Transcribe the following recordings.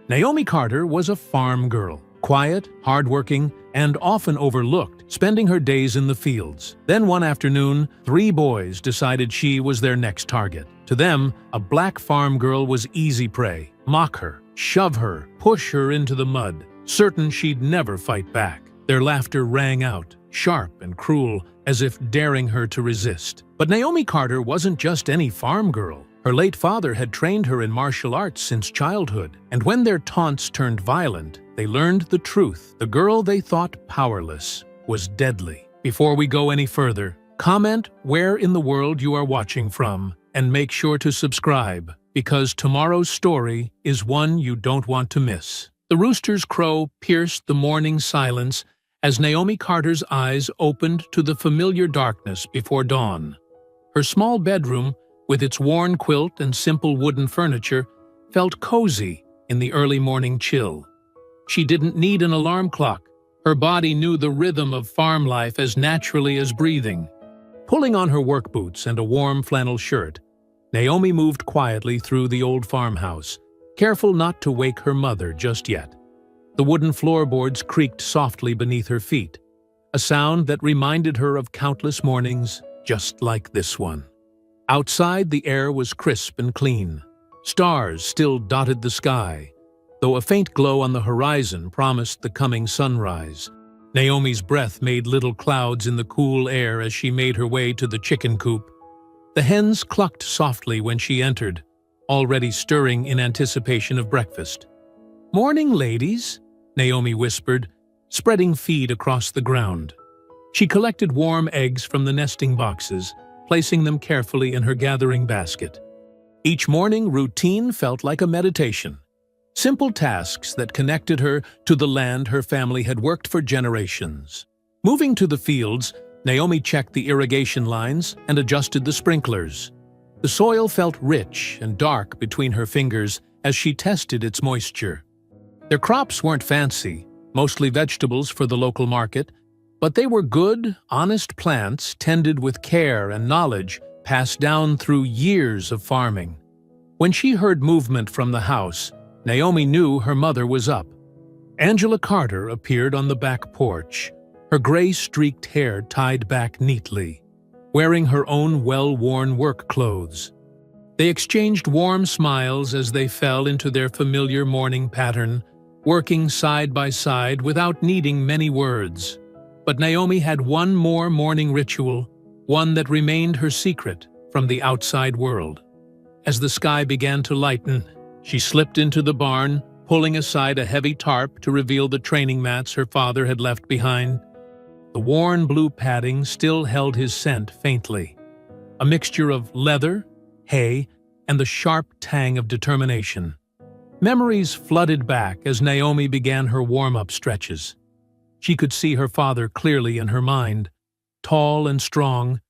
Naomi Carter was a farm girl, quiet, hardworking, and often overlooked, spending her days in the fields. Then one afternoon, 3 boys decided she was their next target. To them, a black farm girl was easy prey. Mock her, shove her, push her into the mud, certain she'd never fight back. Their laughter rang out, sharp and cruel, as if daring her to resist. But Naomi Carter wasn't just any farm girl. Her late father had trained her in martial arts since childhood, and when their taunts turned violent, they learned the truth. The girl they thought powerless was deadly. Before we go any further, comment where in the world you are watching from, and make sure to subscribe, because tomorrow's story is one you don't want to miss. The rooster's crow pierced the morning silence as Naomi Carter's eyes opened to the familiar darkness before dawn. Her small bedroom, with its worn quilt and simple wooden furniture, felt cozy in the early morning chill. She didn't need an alarm clock. Her body knew the rhythm of farm life as naturally as breathing. Pulling on her work boots and a warm flannel shirt, Naomi moved quietly through the old farmhouse, careful not to wake her mother just yet. The wooden floorboards creaked softly beneath her feet, a sound that reminded her of countless mornings just like this one. Outside, the air was crisp and clean. Stars still dotted the sky, though a faint glow on the horizon promised the coming sunrise. Naomi's breath made little clouds in the cool air as she made her way to the chicken coop. The hens clucked softly when she entered, already stirring in anticipation of breakfast. "Morning, ladies," Naomi whispered, spreading feed across the ground. She collected warm eggs from the nesting boxes, placing them carefully in her gathering basket. Each morning, routine felt like a meditation. Simple tasks that connected her to the land her family had worked for generations. Moving to the fields, Naomi checked the irrigation lines and adjusted the sprinklers. The soil felt rich and dark between her fingers as she tested its moisture. Their crops weren't fancy, mostly vegetables for the local market, but they were good, honest plants tended with care and knowledge passed down through years of farming. When she heard movement from the house, Naomi knew her mother was up. Angela Carter appeared on the back porch, her gray-streaked hair tied back neatly, wearing her own well-worn work clothes. They exchanged warm smiles as they fell into their familiar morning pattern, working side by side without needing many words. But Naomi had one more morning ritual, one that remained her secret from the outside world. As the sky began to lighten, she slipped into the barn, pulling aside a heavy tarp to reveal the training mats her father had left behind. The worn blue padding still held his scent faintly, a mixture of leather, hay, and the sharp tang of determination. Memories flooded back as Naomi began her warm-up stretches. She could see her father clearly in her mind, tall and strong,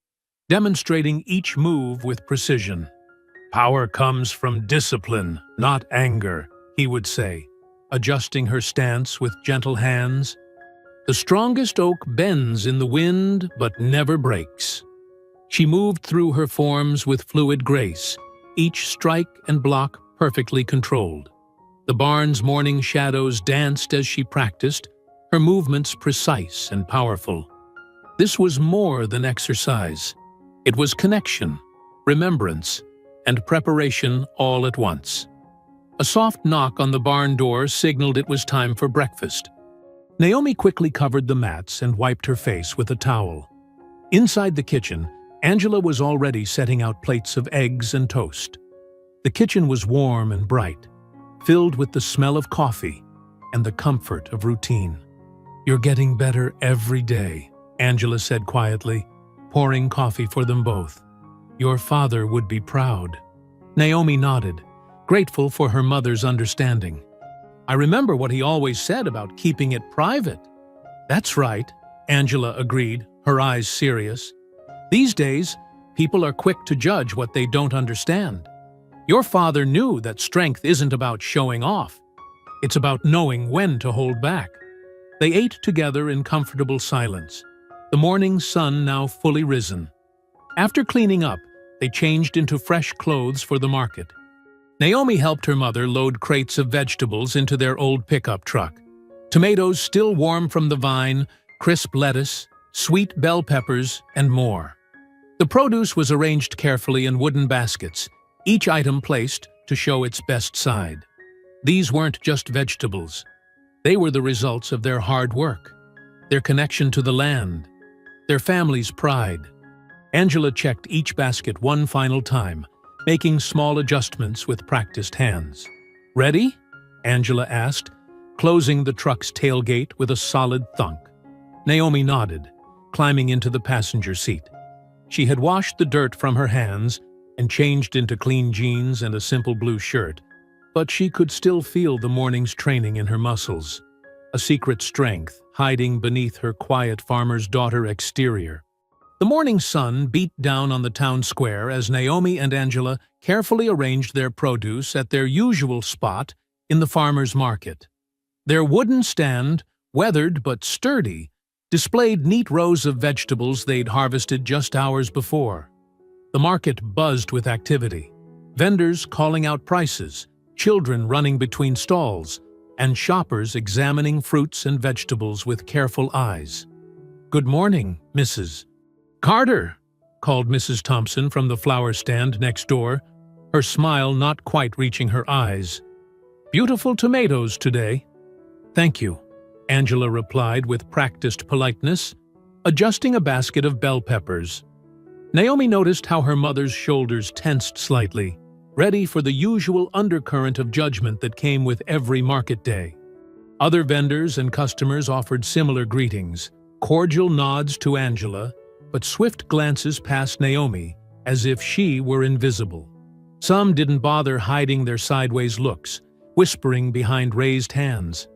demonstrating each move with precision. "Power comes from discipline, not anger," he would say, adjusting her stance with gentle hands. "The strongest oak bends in the wind but never breaks." She moved through her forms with fluid grace, each strike and block perfectly controlled. The barn's morning shadows danced as she practiced, her movements precise and powerful. This was more than exercise. It was connection, remembrance, and preparation all at once. A soft knock on the barn door signaled it was time for breakfast. Naomi quickly covered the mats and wiped her face with a towel. Inside the kitchen, Angela was already setting out plates of eggs and toast. The kitchen was warm and bright, filled with the smell of coffee and the comfort of routine. "You're getting better every day," Angela said quietly, pouring coffee for them both. "Your father would be proud." Naomi nodded, grateful for her mother's understanding. "I remember what he always said about keeping it private." "That's right," Angela agreed, her eyes serious. "These days, people are quick to judge what they don't understand. Your father knew that strength isn't about showing off. It's about knowing when to hold back." They ate together in comfortable silence, the morning sun now fully risen. After cleaning up, they changed into fresh clothes for the market. Naomi helped her mother load crates of vegetables into their old pickup truck. Tomatoes still warm from the vine, crisp lettuce, sweet bell peppers, and more. The produce was arranged carefully in wooden baskets, each item placed to show its best side. These weren't just vegetables. They were the results of their hard work, their connection to the land, their family's pride. Angela checked each basket one final time, making small adjustments with practiced hands. "Ready?" Angela asked, closing the truck's tailgate with a solid thunk. Naomi nodded, climbing into the passenger seat. She had washed the dirt from her hands and changed into clean jeans and a simple blue shirt, but she could still feel the morning's training in her muscles, a secret strength hiding beneath her quiet farmer's daughter exterior. The morning sun beat down on the town square as Naomi and Angela carefully arranged their produce at their usual spot in the farmer's market. Their wooden stand, weathered but sturdy, displayed neat rows of vegetables they'd harvested just hours before. The market buzzed with activity, vendors calling out prices, children running between stalls, and shoppers examining fruits and vegetables with careful eyes. "Good morning, Mrs. Carter," called Mrs. Thompson from the flower stand next door, her smile not quite reaching her eyes. "Beautiful tomatoes today." "Thank you," Angela replied with practiced politeness, adjusting a basket of bell peppers. Naomi noticed how her mother's shoulders tensed slightly, ready for the usual undercurrent of judgment that came with every market day. Other vendors and customers offered similar greetings, cordial nods to Angela, but swift glances past Naomi as if she were invisible. Some didn't bother hiding their sideways looks, whispering behind raised hands.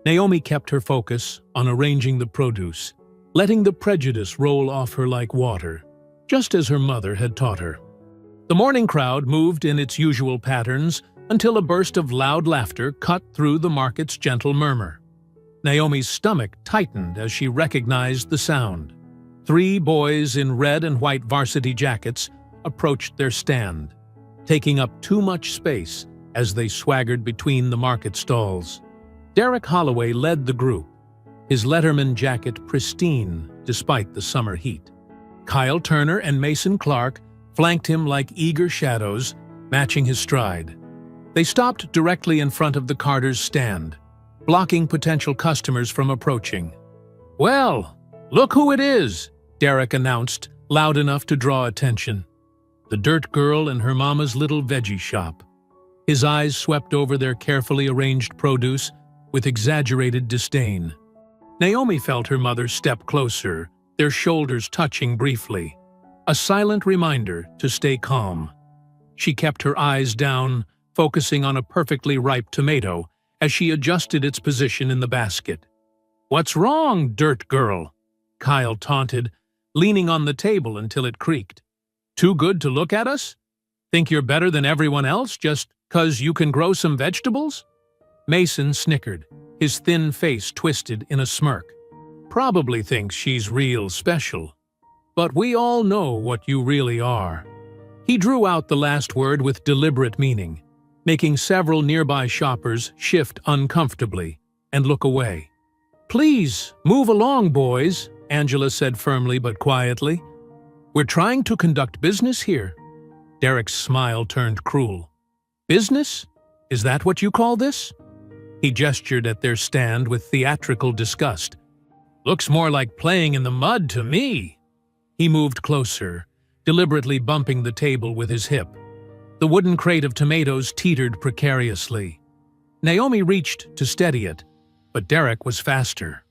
Naomi kept her focus on arranging the produce, letting the prejudice roll off her like water, just as her mother had taught her. The morning crowd moved in its usual patterns until a burst of loud laughter cut through the market's gentle murmur. Naomi's stomach tightened as she recognized the sound. 3 boys in red and white varsity jackets approached their stand, taking up too much space as they swaggered between the market stalls. Derek Holloway led the group, his Letterman jacket pristine despite the summer heat. Kyle Turner and Mason Clark flanked him like eager shadows, matching his stride. They stopped directly in front of the Carter's stand, blocking potential customers from approaching. "Well, look who it is," Derek announced, loud enough to draw attention. The dirt girl in her mama's little veggie shop. His eyes swept over their carefully arranged produce with exaggerated disdain. Naomi felt her mother step closer, their shoulders touching briefly, a silent reminder to stay calm. She kept her eyes down, focusing on a perfectly ripe tomato as she adjusted its position in the basket. "What's wrong, dirt girl?" Kyle taunted, leaning on the table until it creaked. "Too good to look at us? Think you're better than everyone else just 'cause you can grow some vegetables?" Mason snickered, his thin face twisted in a smirk. "Probably thinks she's real special. But we all know what you really are." He drew out the last word with deliberate meaning, making several nearby shoppers shift uncomfortably and look away. "Please, move along, boys," Angela said firmly but quietly. "We're trying to conduct business here." Derek's smile turned cruel. "Business? Is that what you call this?" He gestured at their stand with theatrical disgust. "Looks more like playing in the mud to me." He moved closer, deliberately bumping the table with his hip. The wooden crate of tomatoes teetered precariously. Naomi reached to steady it, but Derek was faster.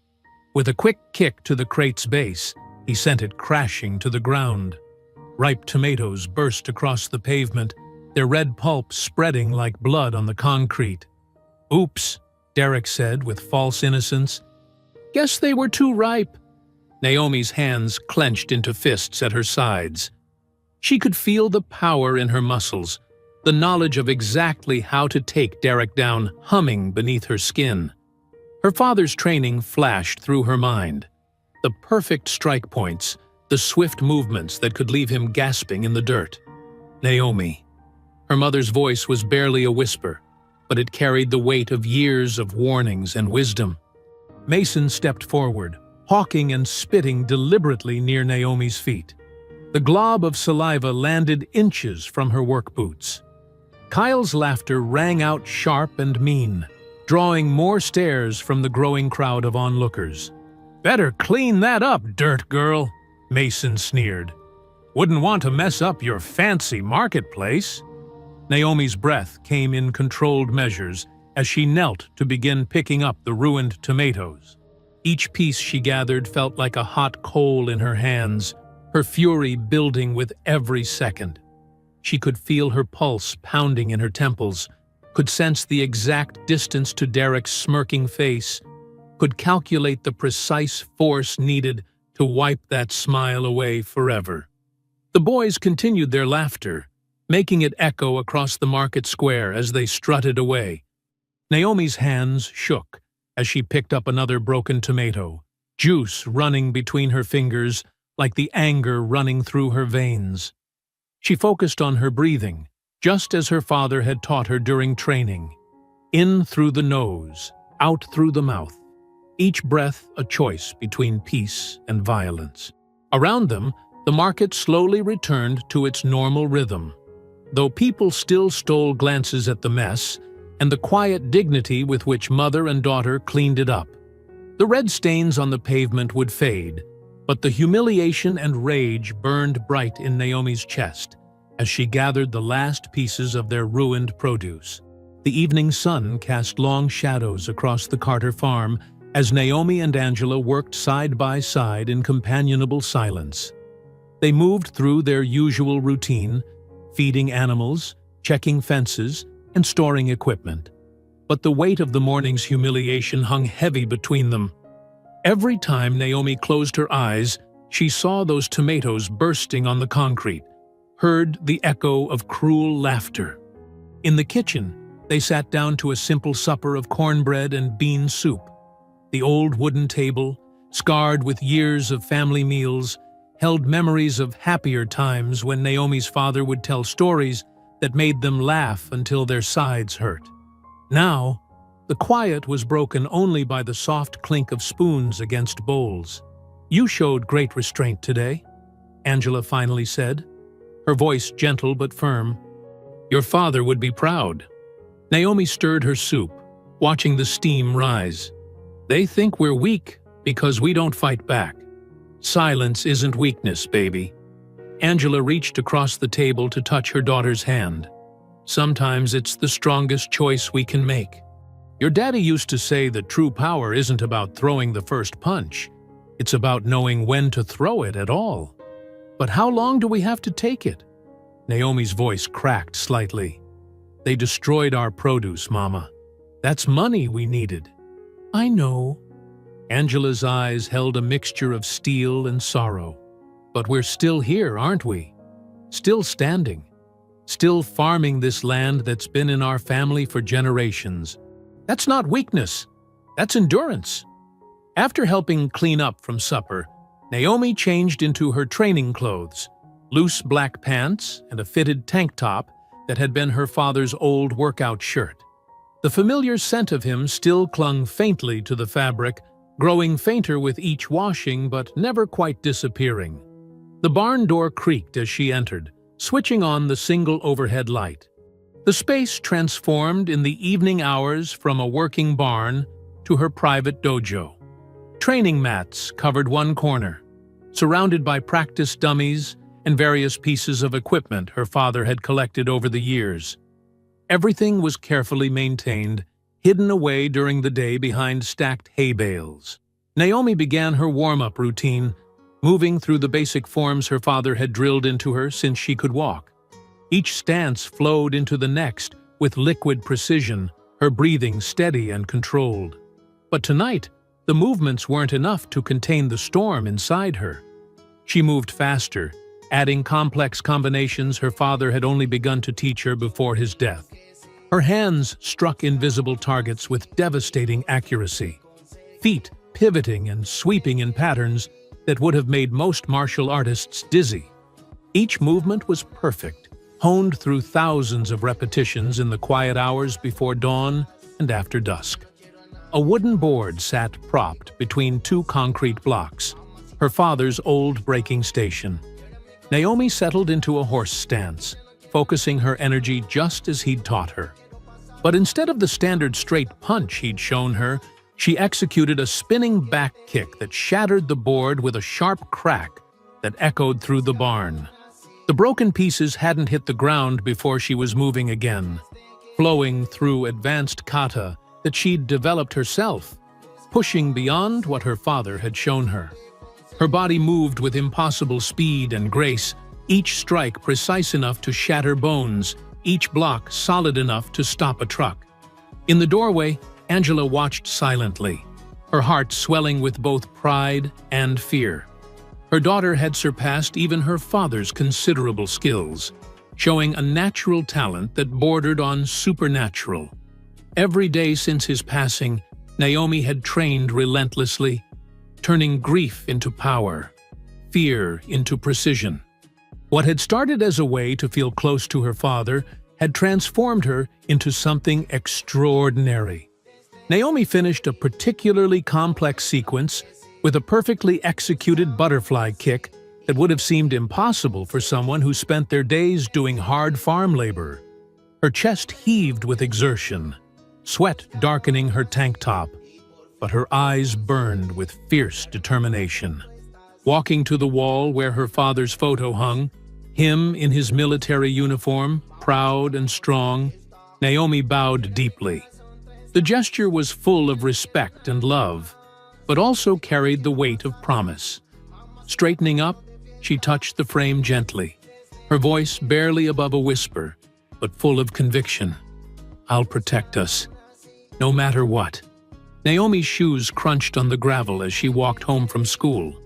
With a quick kick to the crate's base, he sent it crashing to the ground. Ripe tomatoes burst across the pavement, their red pulp spreading like blood on the concrete. "Oops," Derek said with false innocence. "Guess they were too ripe." Naomi's hands clenched into fists at her sides. She could feel the power in her muscles, the knowledge of exactly how to take Derek down humming beneath her skin. Her father's training flashed through her mind. The perfect strike points, the swift movements that could leave him gasping in the dirt. Naomi. Her mother's voice was barely a whisper, but it carried the weight of years of warnings and wisdom. Mason stepped forward, hawking and spitting deliberately near Naomi's feet. The glob of saliva landed inches from her work boots. Kyle's laughter rang out sharp and mean, drawing more stares from the growing crowd of onlookers. "Better clean that up, dirt girl," Mason sneered. "Wouldn't want to mess up your fancy marketplace." Naomi's breath came in controlled measures as she knelt to begin picking up the ruined tomatoes. Each piece she gathered felt like a hot coal in her hands, her fury building with every second. She could feel her pulse pounding in her temples, could sense the exact distance to Derek's smirking face, could calculate the precise force needed to wipe that smile away forever. The boys continued their laughter, making it echo across the market square as they strutted away. Naomi's hands shook as she picked up another broken tomato, juice running between her fingers like the anger running through her veins. She focused on her breathing, just as her father had taught her during training. In through the nose, out through the mouth. Each breath a choice between peace and violence. Around them, the market slowly returned to its normal rhythm, though people still stole glances at the mess and the quiet dignity with which mother and daughter cleaned it up. The red stains on the pavement would fade, but the humiliation and rage burned bright in Naomi's chest as she gathered the last pieces of their ruined produce. The evening sun cast long shadows across the Carter farm as Naomi and Angela worked side by side in companionable silence. They moved through their usual routine, feeding animals, checking fences, and storing equipment. But the weight of the morning's humiliation hung heavy between them. Every time Naomi closed her eyes, she saw those tomatoes bursting on the concrete, heard the echo of cruel laughter. In the kitchen, they sat down to a simple supper of cornbread and bean soup. The old wooden table, scarred with years of family meals, held memories of happier times when Naomi's father would tell stories that made them laugh until their sides hurt. Now, the quiet was broken only by the soft clink of spoons against bowls. "You showed great restraint today," Angela finally said, her voice gentle but firm. "Your father would be proud." Naomi stirred her soup, watching the steam rise. "They think we're weak because we don't fight back. Silence isn't weakness, baby." Angela reached across the table to touch her daughter's hand. "Sometimes it's the strongest choice we can make. Your daddy used to say that true power isn't about throwing the first punch. It's about knowing when to throw it at all. But how long do we have to take it?" Naomi's voice cracked slightly. "They destroyed our produce, Mama. That's money we needed." "I know." Angela's eyes held a mixture of steel and sorrow. "But we're still here, aren't we? Still standing. Still farming this land that's been in our family for generations. That's not weakness. That's endurance." After helping clean up from supper, Naomi changed into her training clothes, loose black pants and a fitted tank top that had been her father's old workout shirt. The familiar scent of him still clung faintly to the fabric, growing fainter with each washing but never quite disappearing. The barn door creaked as she entered, switching on the single overhead light. The space transformed in the evening hours from a working barn to her private dojo. Training mats covered one corner, surrounded by practice dummies and various pieces of equipment her father had collected over the years. Everything was carefully maintained, hidden away during the day behind stacked hay bales. Naomi began her warm-up routine, moving through the basic forms her father had drilled into her since she could walk. Each stance flowed into the next with liquid precision, her breathing steady and controlled. But tonight, the movements weren't enough to contain the storm inside her. She moved faster, adding complex combinations her father had only begun to teach her before his death. Her hands struck invisible targets with devastating accuracy, feet pivoting and sweeping in patterns that would have made most martial artists dizzy. Each movement was perfect, honed through thousands of repetitions in the quiet hours before dawn and after dusk. A wooden board sat propped between two concrete blocks, her father's old braking station. Naomi settled into a horse stance, focusing her energy just as he'd taught her. But instead of the standard straight punch he'd shown her, she executed a spinning back kick that shattered the board with a sharp crack that echoed through the barn. The broken pieces hadn't hit the ground before she was moving again, flowing through advanced kata that she'd developed herself, pushing beyond what her father had shown her. Her body moved with impossible speed and grace, each strike precise enough to shatter bones, each block solid enough to stop a truck. In the doorway, Angela watched silently, her heart swelling with both pride and fear. Her daughter had surpassed even her father's considerable skills, showing a natural talent that bordered on supernatural. Every day since his passing, Naomi had trained relentlessly, turning grief into power, fear into precision. What had started as a way to feel close to her father had transformed her into something extraordinary. Naomi finished a particularly complex sequence with a perfectly executed butterfly kick that would have seemed impossible for someone who spent their days doing hard farm labor. Her chest heaved with exertion, sweat darkening her tank top, but her eyes burned with fierce determination. Walking to the wall where her father's photo hung, him in his military uniform, proud and strong, Naomi bowed deeply. The gesture was full of respect and love, but also carried the weight of promise. Straightening up, she touched the frame gently, her voice barely above a whisper, but full of conviction. "I'll protect us, no matter what." Naomi's shoes crunched on the gravel as she walked home from school,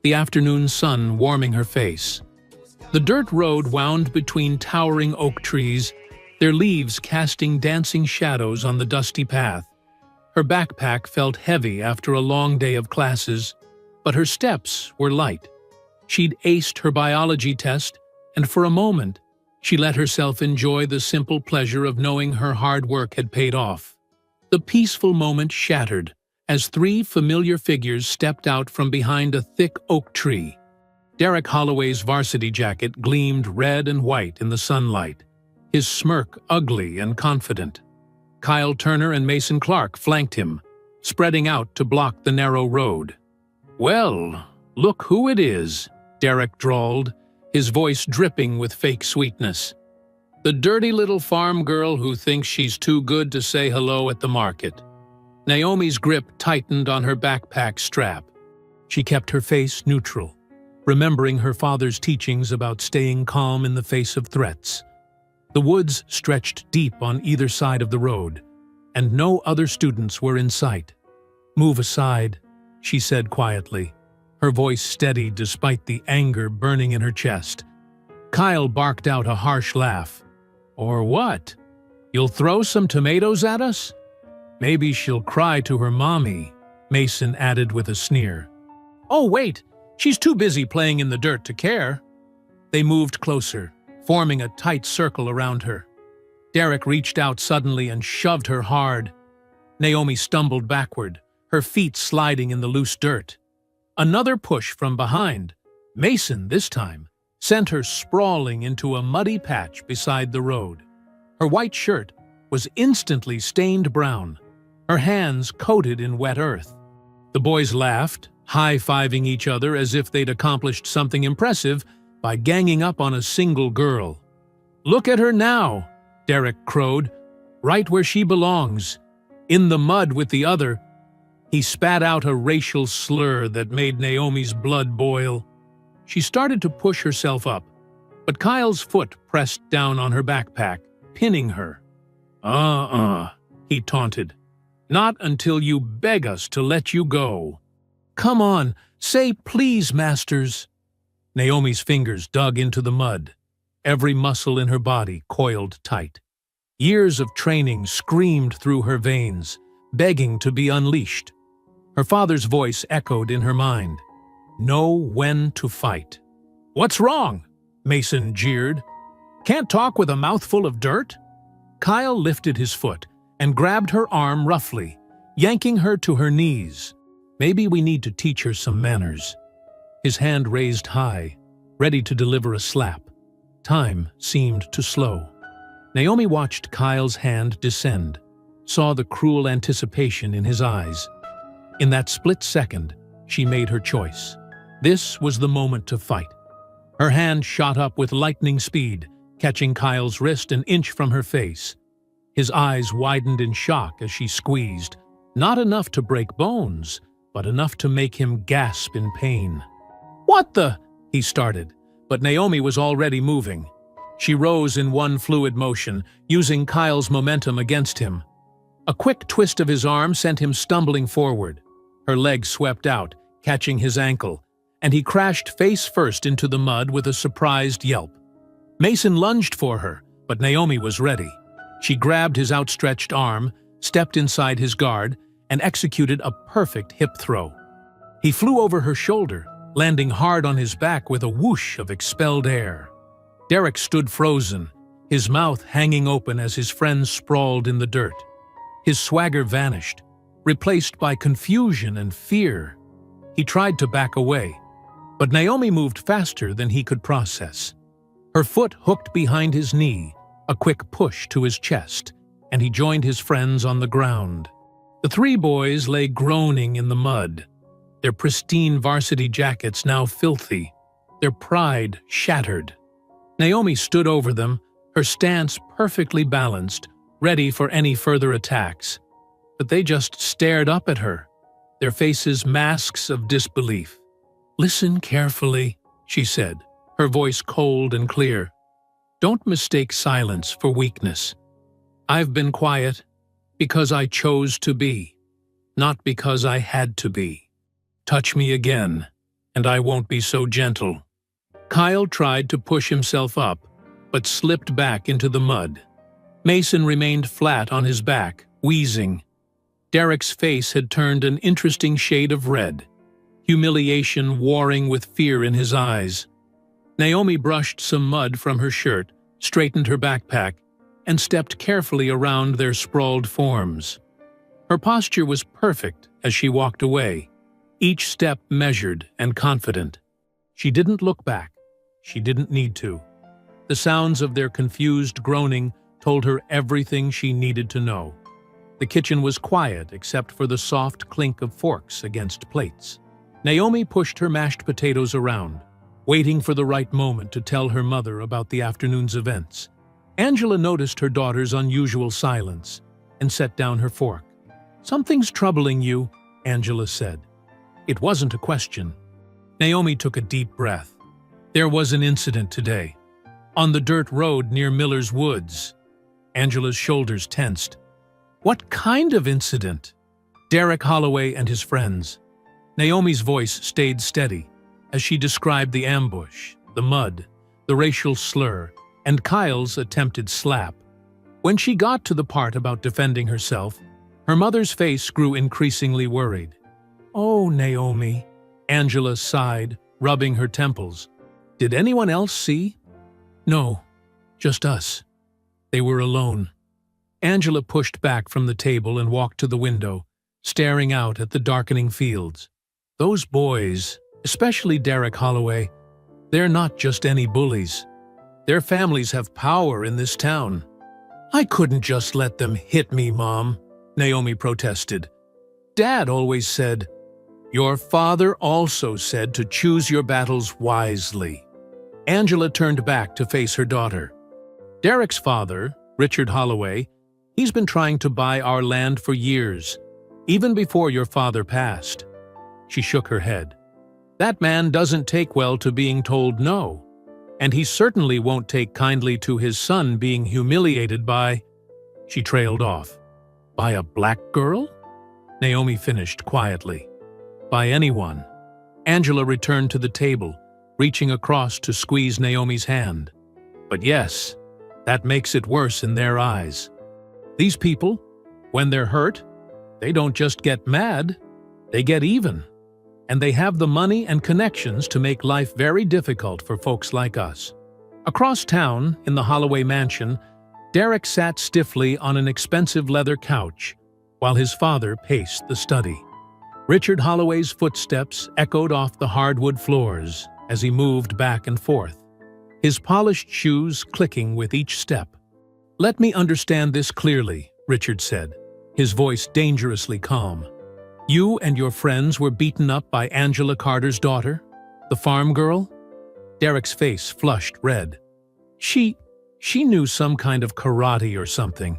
the afternoon sun warming her face. The dirt road wound between towering oak trees, their leaves casting dancing shadows on the dusty path. Her backpack felt heavy after a long day of classes, but her steps were light. She'd aced her biology test, and for a moment, she let herself enjoy the simple pleasure of knowing her hard work had paid off. The peaceful moment shattered as three familiar figures stepped out from behind a thick oak tree. Derek Holloway's varsity jacket gleamed red and white in the sunlight, his smirk ugly and confident. Kyle Turner and Mason Clark flanked him, spreading out to block the narrow road. "Well, look who it is," Derek drawled, his voice dripping with fake sweetness. "The dirty little farm girl who thinks she's too good to say hello at the market." Naomi's grip tightened on her backpack strap. She kept her face neutral, remembering her father's teachings about staying calm in the face of threats. The woods stretched deep on either side of the road, and no other students were in sight. "Move aside," she said quietly, her voice steady despite the anger burning in her chest. Kyle barked out a harsh laugh. "Or what? You'll throw some tomatoes at us?" "Maybe she'll cry to her mommy," Mason added with a sneer. "Oh, wait, she's too busy playing in the dirt to care." They moved closer, forming a tight circle around her. Derek reached out suddenly and shoved her hard. Naomi stumbled backward, her feet sliding in the loose dirt. Another push from behind, Mason this time, sent her sprawling into a muddy patch beside the road. Her white shirt was instantly stained brown, her hands coated in wet earth. The boys laughed, high-fiving each other as if they'd accomplished something impressive by ganging up on a single girl. "Look at her now," Derek crowed, "right where she belongs, in the mud with the other." He spat out a racial slur that made Naomi's blood boil. She started to push herself up, but Kyle's foot pressed down on her backpack, pinning her. He taunted. "Not until you beg us to let you go." "Come on, say please, masters." Naomi's fingers dug into the mud, every muscle in her body coiled tight. Years of training screamed through her veins, begging to be unleashed. Her father's voice echoed in her mind. "Know when to fight." "What's wrong?" Mason jeered. Can't talk with a mouthful of dirt? Kyle lifted his foot and grabbed her arm roughly, yanking her to her knees. Maybe we need to teach her some manners. His hand raised high, ready to deliver a slap. Time seemed to slow. Naomi watched Kyle's hand descend, saw the cruel anticipation in his eyes. In that split second, she made her choice. This was the moment to fight. Her hand shot up with lightning speed, catching Kyle's wrist an inch from her face. His eyes widened in shock as she squeezed, not enough to break bones, but enough to make him gasp in pain. "What the?" he started, but Naomi was already moving. She rose in one fluid motion, using Kyle's momentum against him. A quick twist of his arm sent him stumbling forward. Her leg swept out, catching his ankle, and he crashed face first into the mud with a surprised yelp. Mason lunged for her, but Naomi was ready. She grabbed his outstretched arm, stepped inside his guard, and executed a perfect hip throw. He flew over her shoulder, landing hard on his back with a whoosh of expelled air. Derek stood frozen, his mouth hanging open as his friends sprawled in the dirt. His swagger vanished, replaced by confusion and fear. He tried to back away, but Naomi moved faster than he could process. Her foot hooked behind his knee, a quick push to his chest, and he joined his friends on the ground. The three boys lay groaning in the mud, their pristine varsity jackets now filthy, their pride shattered. Naomi stood over them, her stance perfectly balanced, ready for any further attacks. But they just stared up at her, their faces masks of disbelief. "Listen carefully," she said, her voice cold and clear. "Don't mistake silence for weakness. I've been quiet because I chose to be, not because I had to be. Touch me again, and I won't be so gentle." Kyle tried to push himself up, but slipped back into the mud. Mason remained flat on his back, wheezing. Derek's face had turned an interesting shade of red, humiliation warring with fear in his eyes. Naomi brushed some mud from her shirt, straightened her backpack, and stepped carefully around their sprawled forms. Her posture was perfect as she walked away, each step measured and confident. She didn't look back. She didn't need to. The sounds of their confused groaning told her everything she needed to know. The kitchen was quiet except for the soft clink of forks against plates. Naomi pushed her mashed potatoes around, waiting for the right moment to tell her mother about the afternoon's events. Angela noticed her daughter's unusual silence and set down her fork. "Something's troubling you," Angela said. It wasn't a question. Naomi took a deep breath. There was an incident today, on the dirt road near Miller's Woods. Angela's shoulders tensed. What kind of incident? Derek Holloway and his friends. Naomi's voice stayed steady as she described the ambush, the mud, the racial slur, and Kyle's attempted slap. When she got to the part about defending herself, her mother's face grew increasingly worried. "Oh, Naomi," Angela sighed, rubbing her temples. "Did anyone else see?" "No, just us." They were alone. Angela pushed back from the table and walked to the window, staring out at the darkening fields. Those boys, especially Derek Holloway, they're not just any bullies. Their families have power in this town. "I couldn't just let them hit me, Mom," Naomi protested. "Dad always said, 'Your father also said to choose your battles wisely.'" Angela turned back to face her daughter. "Derek's father, Richard Holloway, he's been trying to buy our land for years, even before your father passed." She shook her head. "That man doesn't take well to being told no, and he certainly won't take kindly to his son being humiliated by—" She trailed off. "By a black girl?" Naomi finished quietly. "By anyone." Angela returned to the table, reaching across to squeeze Naomi's hand. "But yes, that makes it worse in their eyes. These people, when they're hurt, they don't just get mad, they get even. And they have the money and connections to make life very difficult for folks like us. Across town, in the Holloway mansion, Derek sat stiffly on an expensive leather couch, while his father paced the study. Richard Holloway's footsteps echoed off the hardwood floors as he moved back and forth, his polished shoes clicking with each step. "Let me understand this clearly," Richard said, his voice dangerously calm. "You and your friends were beaten up by Angela Carter's daughter, the farm girl?" Derek's face flushed red. She knew some kind of karate or something.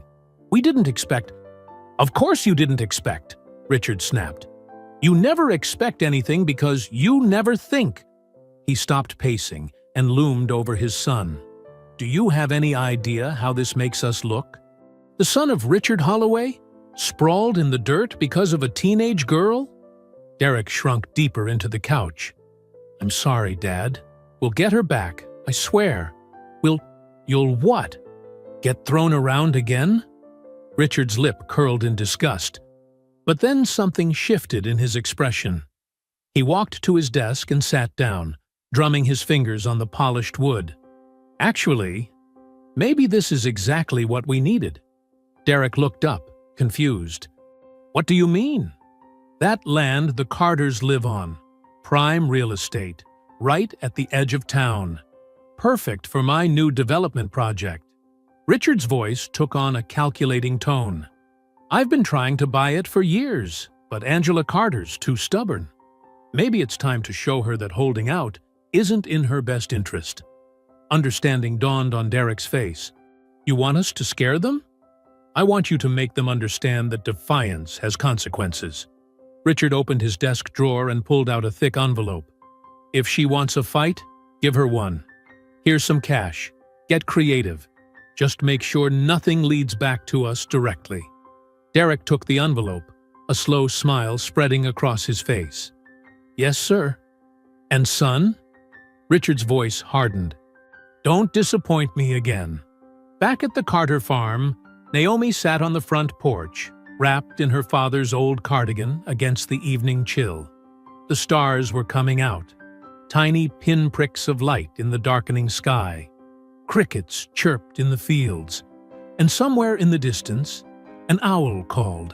We didn't expect—" "Of course you didn't expect," Richard snapped. "You never expect anything because you never think." He stopped pacing and loomed over his son. "Do you have any idea how this makes us look? The son of Richard Holloway? Sprawled in the dirt because of a teenage girl?" Derek shrunk deeper into the couch. "I'm sorry, Dad. We'll get her back, I swear. You'll what? Get thrown around again?" Richard's lip curled in disgust. But then something shifted in his expression. He walked to his desk and sat down, drumming his fingers on the polished wood. "Actually, maybe this is exactly what we needed." Derek looked up, confused. "What do you mean?" "That land the Carters live on. Prime real estate, right at the edge of town. Perfect for my new development project." Richard's voice took on a calculating tone. "I've been trying to buy it for years, but Angela Carter's too stubborn. Maybe it's time to show her that holding out isn't in her best interest." Understanding dawned on Derek's face. "You want us to scare them?" "I want you to make them understand that defiance has consequences." Richard opened his desk drawer and pulled out a thick envelope. "If she wants a fight, give her one. Here's some cash. Get creative. Just make sure nothing leads back to us directly." Derek took the envelope, a slow smile spreading across his face. "Yes, sir." "And son?" Richard's voice hardened. "Don't disappoint me again." Back at the Carter farm, Naomi sat on the front porch, wrapped in her father's old cardigan against the evening chill. The stars were coming out, tiny pinpricks of light in the darkening sky. Crickets chirped in the fields, and somewhere in the distance, an owl called.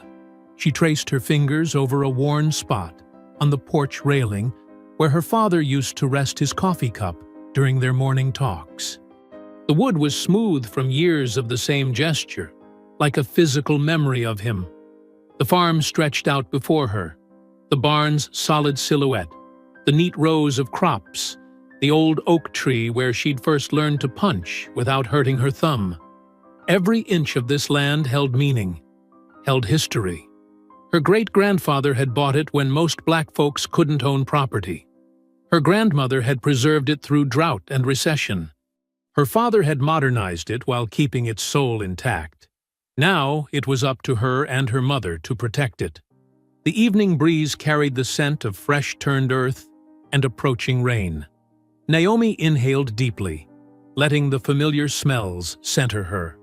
She traced her fingers over a worn spot on the porch railing where her father used to rest his coffee cup during their morning talks. The wood was smooth from years of the same gesture, like a physical memory of him. The farm stretched out before her, the barn's solid silhouette, the neat rows of crops, the old oak tree where she'd first learned to punch without hurting her thumb. Every inch of this land held meaning, held history. Her great-grandfather had bought it when most black folks couldn't own property. Her grandmother had preserved it through drought and recession. Her father had modernized it while keeping its soul intact. Now it was up to her and her mother to protect it. The evening breeze carried the scent of fresh-turned earth and approaching rain. Naomi inhaled deeply, letting the familiar smells center her.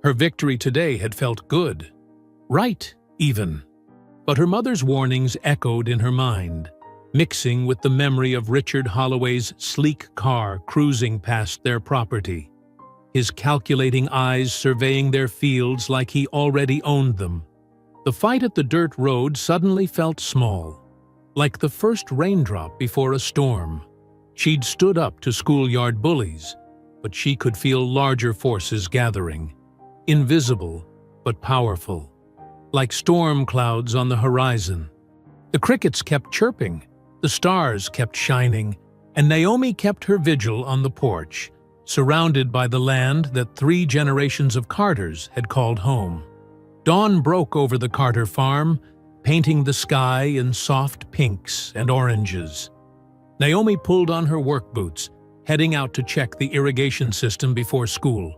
Her victory today had felt good, right even. But her mother's warnings echoed in her mind, mixing with the memory of Richard Holloway's sleek car cruising past their property, his calculating eyes surveying their fields like he already owned them. The fight at the dirt road suddenly felt small, like the first raindrop before a storm. She'd stood up to schoolyard bullies, but she could feel larger forces gathering, invisible but powerful, like storm clouds on the horizon. The crickets kept chirping, the stars kept shining, and Naomi kept her vigil on the porch, surrounded by the land that 3 generations of Carters had called home. Dawn broke over the Carter farm, painting the sky in soft pinks and oranges. Naomi pulled on her work boots, heading out to check the irrigation system before school.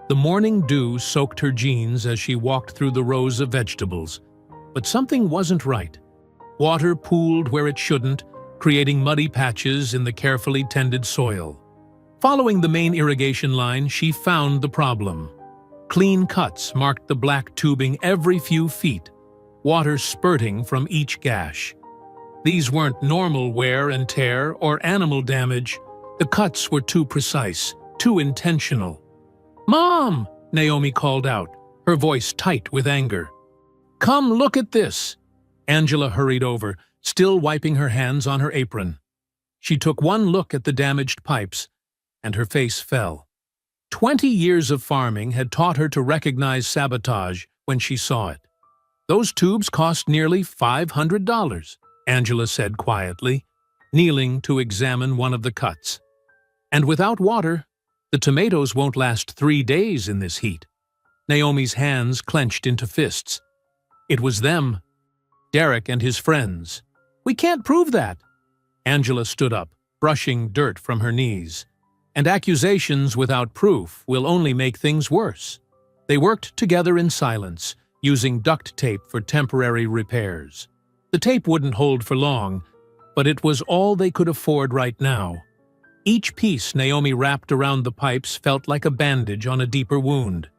The morning dew soaked her jeans as she walked through the rows of vegetables, but something wasn't right. Water pooled where it shouldn't, creating muddy patches in the carefully tended soil. Following the main irrigation line, she found the problem. Clean cuts marked the black tubing every few feet, water spurting from each gash. These weren't normal wear and tear or animal damage. The cuts were too precise, too intentional. "Mom!" Naomi called out, her voice tight with anger. "Come look at this!" Angela hurried over, still wiping her hands on her apron. She took one look at the damaged pipes, and her face fell. 20 years of farming had taught her to recognize sabotage when she saw it. "Those tubes cost nearly $500, Angela said quietly, kneeling to examine one of the cuts. "And without water, the tomatoes won't last 3 days in this heat." Naomi's hands clenched into fists. It was them. Derek and his friends. "We can't prove that." Angela stood up, brushing dirt from her knees. "And accusations without proof will only make things worse." They worked together in silence, using duct tape for temporary repairs. The tape wouldn't hold for long, but it was all they could afford right now. Each piece Naomi wrapped around the pipes felt like a bandage on a deeper wound.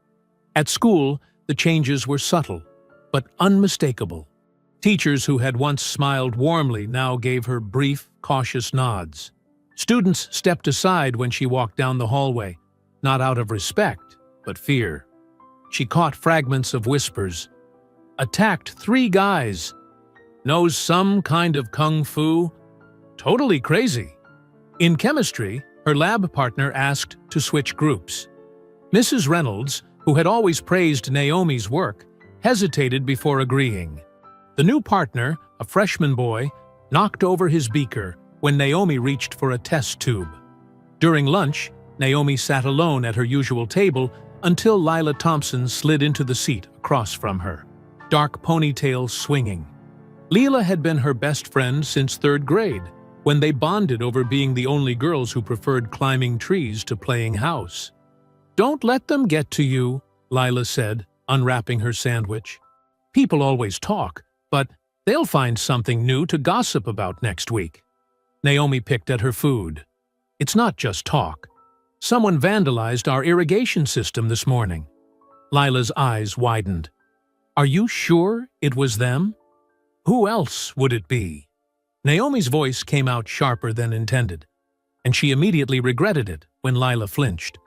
At school, the changes were subtle, but unmistakable. Teachers who had once smiled warmly now gave her brief, cautious nods. Students stepped aside when she walked down the hallway, not out of respect, but fear. She caught fragments of whispers. "Attacked 3 guys. Knows some kind of kung fu. Totally crazy." In chemistry, her lab partner asked to switch groups. Mrs. Reynolds, who had always praised Naomi's work, hesitated before agreeing. The new partner, a freshman boy, knocked over his beaker when Naomi reached for a test tube. During lunch, Naomi sat alone at her usual table until Lila Thompson slid into the seat across from her, dark ponytail swinging. Lila had been her best friend since 3rd grade, when they bonded over being the only girls who preferred climbing trees to playing house. "Don't let them get to you," Lila said, unwrapping her sandwich. "People always talk, but they'll find something new to gossip about next week." Naomi picked at her food. "It's not just talk. Someone vandalized our irrigation system this morning." Lila's eyes widened. "Are you sure it was them? Who else would it be?" Naomi's voice came out sharper than intended, and she immediately regretted it when Lila flinched.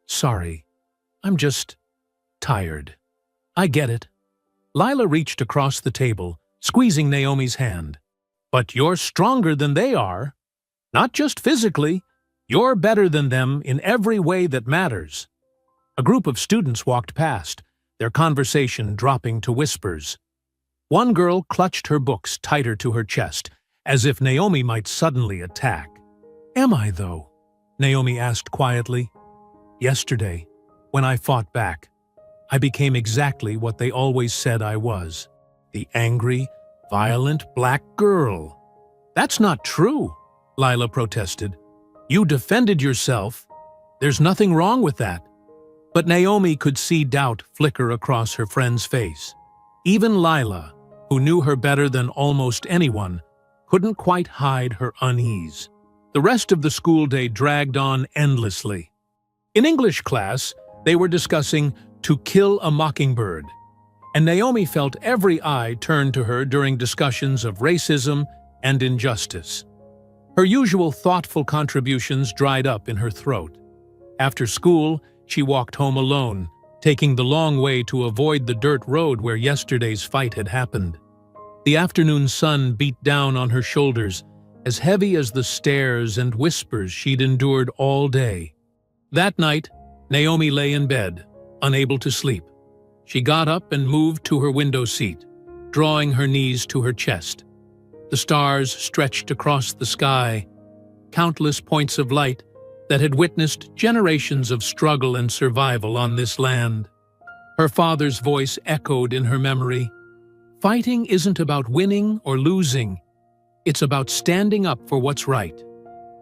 "Sorry, I'm just tired." "I get it." Lila reached across the table, squeezing Naomi's hand. "But you're stronger than they are. Not just physically. You're better than them in every way that matters." A group of students walked past, their conversation dropping to whispers. One girl clutched her books tighter to her chest, as if Naomi might suddenly attack. "Am I, though?" Naomi asked quietly. "Yesterday, when I fought back, I became exactly what they always said I was. The angry, violent black girl." "That's not true," Lila protested. "You defended yourself. There's nothing wrong with that." But Naomi could see doubt flicker across her friend's face. Even Lila, who knew her better than almost anyone, couldn't quite hide her unease. The rest of the school day dragged on endlessly. In English class, they were discussing To Kill a Mockingbird, and Naomi felt every eye turned to her during discussions of racism and injustice. Her usual thoughtful contributions dried up in her throat. After school, she walked home alone, taking the long way to avoid the dirt road where yesterday's fight had happened. The afternoon sun beat down on her shoulders, as heavy as the stares and whispers she'd endured all day. That night, Naomi lay in bed, unable to sleep. She got up and moved to her window seat, drawing her knees to her chest. The stars stretched across the sky, countless points of light that had witnessed generations of struggle and survival on this land. Her father's voice echoed in her memory. "Fighting isn't about winning or losing. It's about standing up for what's right.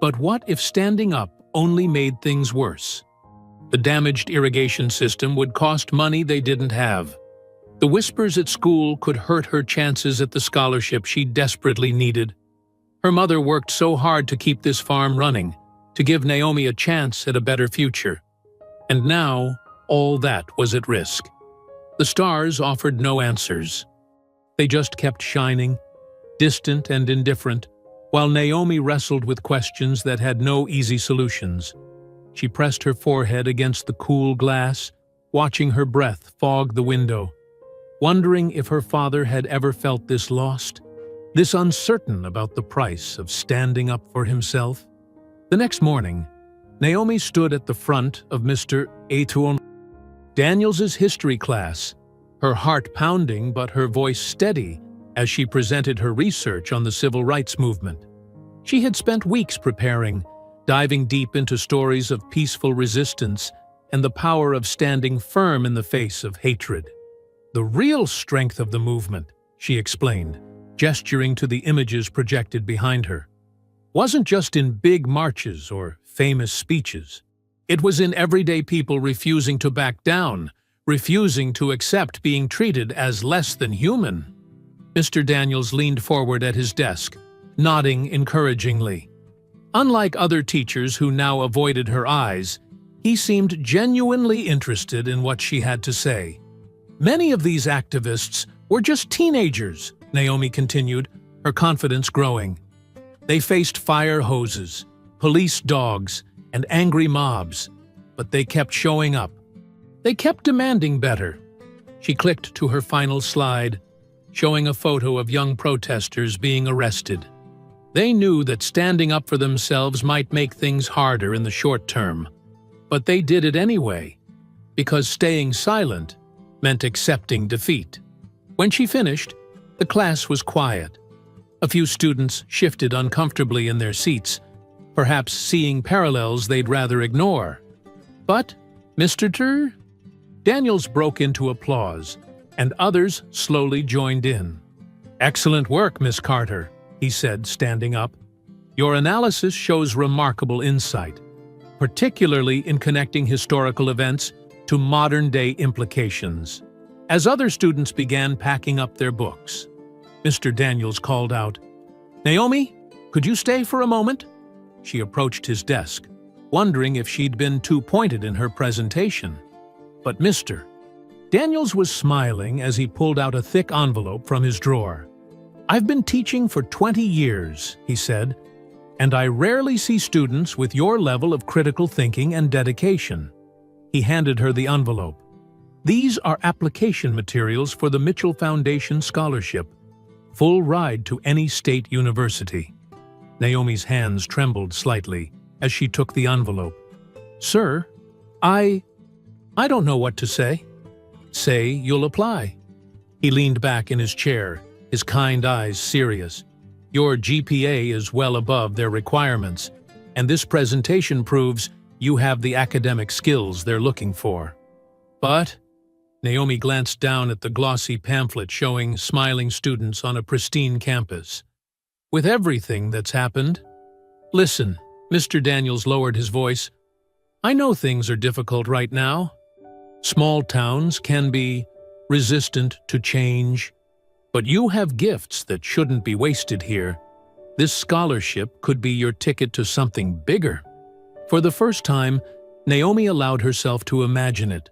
But what if standing up only made things worse?" The damaged irrigation system would cost money they didn't have. The whispers at school could hurt her chances at the scholarship she desperately needed. Her mother worked so hard to keep this farm running, to give Naomi a chance at a better future. And now, all that was at risk. The stars offered no answers. They just kept shining, distant and indifferent, while Naomi wrestled with questions that had no easy solutions. She pressed her forehead against the cool glass, watching her breath fog the window, wondering if her father had ever felt this lost, this uncertain about the price of standing up for himself. The next morning, Naomi stood at the front of Mr. Daniels's history class, her heart pounding but her voice steady as she presented her research on the civil rights movement. She had spent weeks preparing, diving deep into stories of peaceful resistance and the power of standing firm in the face of hatred. The real strength of the movement, she explained, gesturing to the images projected behind her, wasn't just in big marches or famous speeches. It was in everyday people refusing to back down, refusing to accept being treated as less than human. Mr. Daniels leaned forward at his desk, nodding encouragingly. Unlike other teachers who now avoided her eyes, he seemed genuinely interested in what she had to say. Many of these activists were just teenagers, Naomi continued, her confidence growing. They faced fire hoses, police dogs, and angry mobs, but they kept showing up. They kept demanding better. She clicked to her final slide, showing a photo of young protesters being arrested. They knew that standing up for themselves might make things harder in the short term, but they did it anyway, because staying silent meant accepting defeat. When she finished, the class was quiet. A few students shifted uncomfortably in their seats, perhaps seeing parallels they'd rather ignore. But, Mr. Daniels broke into applause, and others slowly joined in. "Excellent work, Miss Carter," he said, standing up. "Your analysis shows remarkable insight, particularly in connecting historical events to modern-day implications." As other students began packing up their books, Mr. Daniels called out, "Naomi, could you stay for a moment?" She approached his desk, wondering if she'd been too pointed in her presentation. But Mr. Daniels was smiling as he pulled out a thick envelope from his drawer. "I've been teaching for 20 years, he said, "and I rarely see students with your level of critical thinking and dedication." He handed her the envelope. "These are application materials for the Mitchell Foundation Scholarship. Full ride to any state university." Naomi's hands trembled slightly as she took the envelope. "Sir, I don't know what to say." "Say you'll apply." He leaned back in his chair, his kind eyes serious. "Your GPA is well above their requirements, and this presentation proves you have the academic skills they're looking for." "But," Naomi glanced down at the glossy pamphlet showing smiling students on a pristine campus. "With everything that's happened—" "Listen," Mr. Daniels lowered his voice. "I know things are difficult right now. Small towns can be resistant to change. But you have gifts that shouldn't be wasted here. This scholarship could be your ticket to something bigger." For the first time, Naomi allowed herself to imagine it.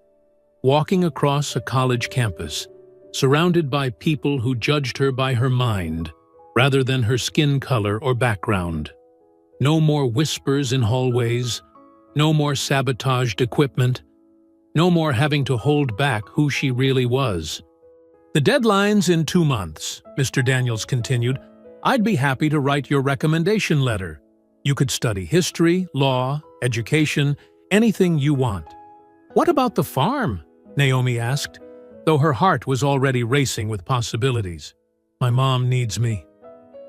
Walking across a college campus, surrounded by people who judged her by her mind, rather than her skin color or background. No more whispers in hallways, no more sabotaged equipment, no more having to hold back who she really was. "The deadline's in 2 months," Mr. Daniels continued. "I'd be happy to write your recommendation letter. You could study history, law, education, anything you want." "What about the farm?" Naomi asked, though her heart was already racing with possibilities. "My mom needs me."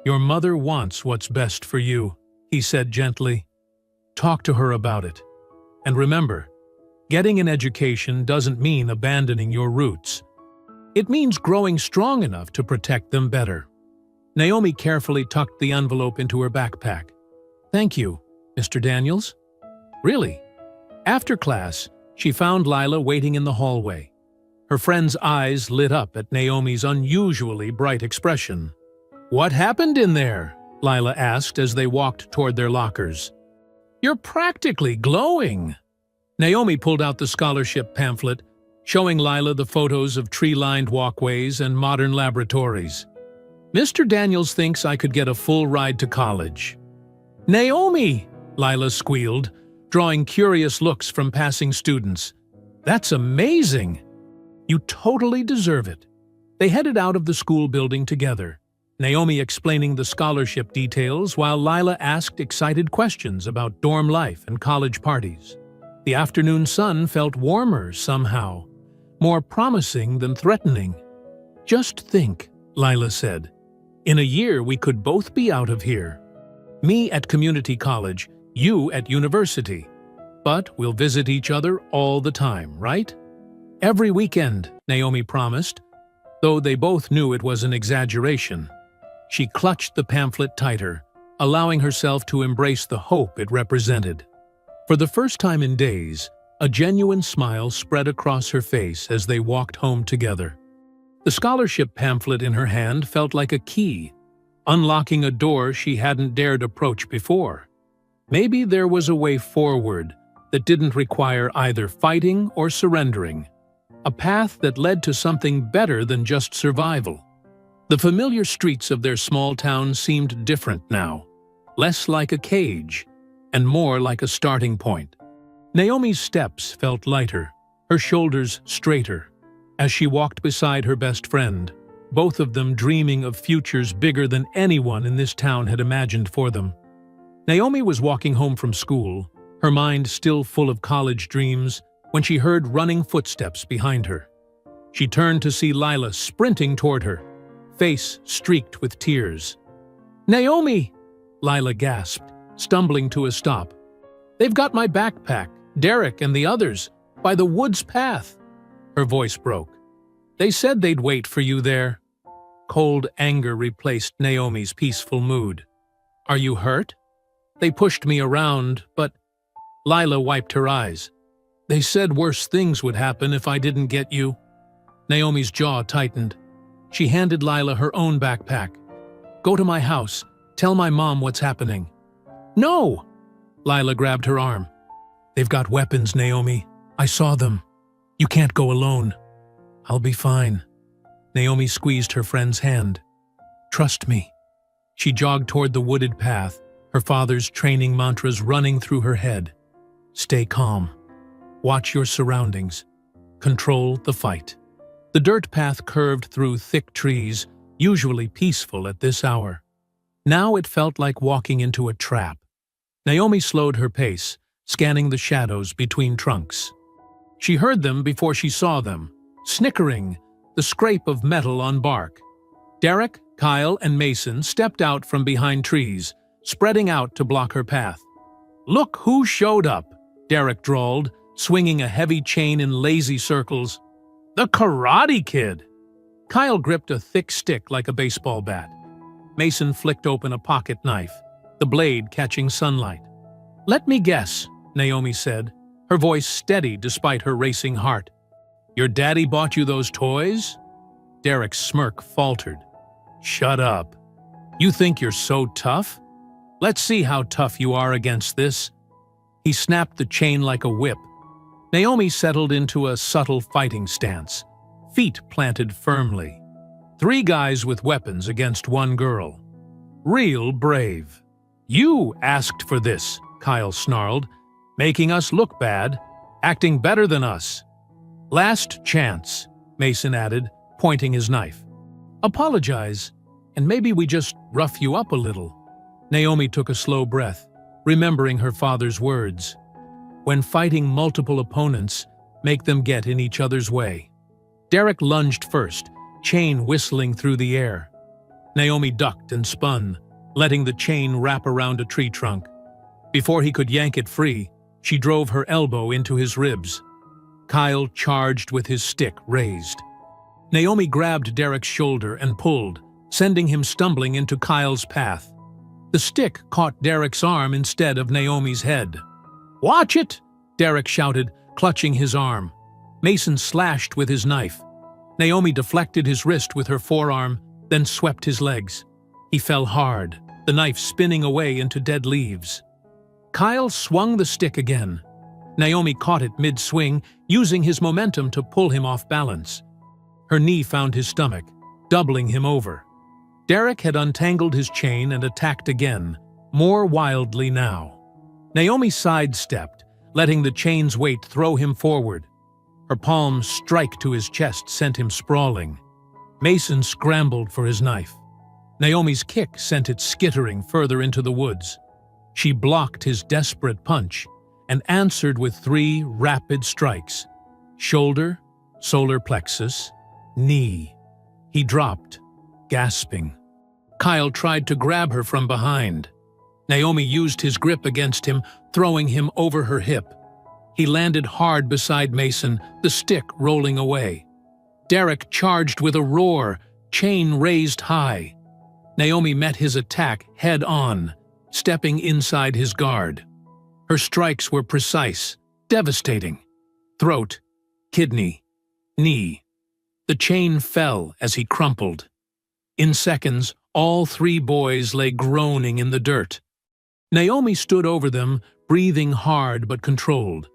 "Your mother wants what's best for you," he said gently. "Talk to her about it. And remember, getting an education doesn't mean abandoning your roots. It means growing strong enough to protect them better." Naomi carefully tucked the envelope into her backpack. "Thank you, Mr. Daniels." "Really?" After class, she found Lila waiting in the hallway. Her friend's eyes lit up at Naomi's unusually bright expression. "What happened in there?" Lila asked as they walked toward their lockers. "You're practically glowing." Naomi pulled out the scholarship pamphlet, showing Lila the photos of tree-lined walkways and modern laboratories. "Mr. Daniels thinks I could get a full ride to college." "Naomi!" Lila squealed, drawing curious looks from passing students. "That's amazing! You totally deserve it." They headed out of the school building together, Naomi explaining the scholarship details while Lila asked excited questions about dorm life and college parties. The afternoon sun felt warmer somehow, more promising than threatening. "Just think," Lila said. "In a year we could both be out of here. Me at community college, you at university. But we'll visit each other all the time, right?" "Every weekend," Naomi promised, though they both knew it was an exaggeration. She clutched the pamphlet tighter, allowing herself to embrace the hope it represented. For the first time in days, a genuine smile spread across her face as they walked home together. The scholarship pamphlet in her hand felt like a key, unlocking a door she hadn't dared approach before. Maybe there was a way forward that didn't require either fighting or surrendering, a path that led to something better than just survival. The familiar streets of their small town seemed different now, less like a cage and more like a starting point. Naomi's steps felt lighter, her shoulders straighter, as she walked beside her best friend, both of them dreaming of futures bigger than anyone in this town had imagined for them. Naomi was walking home from school, her mind still full of college dreams, when she heard running footsteps behind her. She turned to see Lila sprinting toward her, face streaked with tears. "Naomi!" Lila gasped, stumbling to a stop. "They've got my backpack, Derek and the others, by the woods path." Her voice broke. "They said they'd wait for you there." Cold anger replaced Naomi's peaceful mood. "Are you hurt?" "They pushed me around, but—" Lila wiped her eyes. "They said worse things would happen if I didn't get you." Naomi's jaw tightened. She handed Lila her own backpack. "Go to my house. Tell my mom what's happening." "No!" Lila grabbed her arm. "They've got weapons, Naomi. I saw them. You can't go alone." "I'll be fine." Naomi squeezed her friend's hand. "Trust me." She jogged toward the wooded path, her father's training mantras running through her head. "Stay calm. Watch your surroundings. Control the fight." The dirt path curved through thick trees, usually peaceful at this hour. Now it felt like walking into a trap. Naomi slowed her pace, scanning the shadows between trunks. She heard them before she saw them, snickering, the scrape of metal on bark. Derek, Kyle, and Mason stepped out from behind trees, spreading out to block her path. "Look who showed up," Derek drawled, swinging a heavy chain in lazy circles. "The Karate Kid!" Kyle gripped a thick stick like a baseball bat. Mason flicked open a pocket knife, the blade catching sunlight. "Let me guess," Naomi said, her voice steady despite her racing heart. "Your daddy bought you those toys?" Derek's smirk faltered. "Shut up. You think you're so tough? Let's see how tough you are against this." He snapped the chain like a whip. Naomi settled into a subtle fighting stance, feet planted firmly. 3 guys with weapons against 1 girl. Real brave. "You asked for this," Kyle snarled, "making us look bad, acting better than us." "Last chance," Mason added, pointing his knife. "Apologize, and maybe we just rough you up a little." Naomi took a slow breath, remembering her father's words. When fighting multiple opponents, make them get in each other's way. Derek lunged first, chain whistling through the air. Naomi ducked and spun, letting the chain wrap around a tree trunk. Before he could yank it free, she drove her elbow into his ribs. Kyle charged with his stick raised. Naomi grabbed Derek's shoulder and pulled, sending him stumbling into Kyle's path. The stick caught Derek's arm instead of Naomi's head. "Watch it!" Derek shouted, clutching his arm. Mason slashed with his knife. Naomi deflected his wrist with her forearm, then swept his legs. He fell hard, the knife spinning away into dead leaves. Kyle swung the stick again. Naomi caught it mid-swing, using his momentum to pull him off balance. Her knee found his stomach, doubling him over. Derek had untangled his chain and attacked again, more wildly now. Naomi sidestepped, letting the chain's weight throw him forward. Her palms strike to his chest sent him sprawling. Mason scrambled for his knife. Naomi's kick sent it skittering further into the woods. She blocked his desperate punch and answered with 3 rapid strikes. Shoulder, solar plexus, knee. He dropped, gasping. Kyle tried to grab her from behind. Naomi used his grip against him, throwing him over her hip. He landed hard beside Mason, the stick rolling away. Derek charged with a roar, chain raised high. Naomi met his attack head-on, stepping inside his guard. Her strikes were precise, devastating. Throat, kidney, knee. The chain fell as he crumpled. In seconds, all 3 boys lay groaning in the dirt. Naomi stood over them, breathing hard but controlled.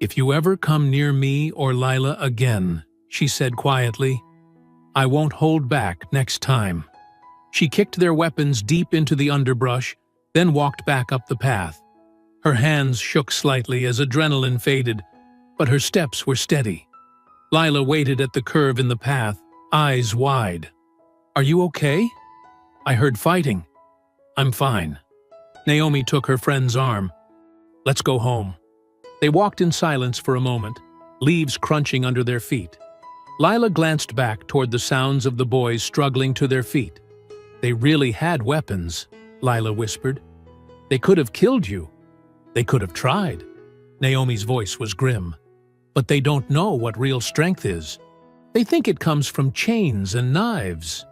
"If you ever come near me or Lila again," she said quietly, "I won't hold back next time." She kicked their weapons deep into the underbrush, then walked back up the path. Her hands shook slightly as adrenaline faded, but her steps were steady. Lila waited at the curve in the path, eyes wide. "Are you okay?" "I heard fighting." "I'm fine." Naomi took her friend's arm. "Let's go home." They walked in silence for a moment, leaves crunching under their feet. Lila glanced back toward the sounds of the boys struggling to their feet. "They really had weapons," Lila whispered. "They could have killed you. They could have tried." Naomi's voice was grim. "But they don't know what real strength is. They think it comes from chains and knives.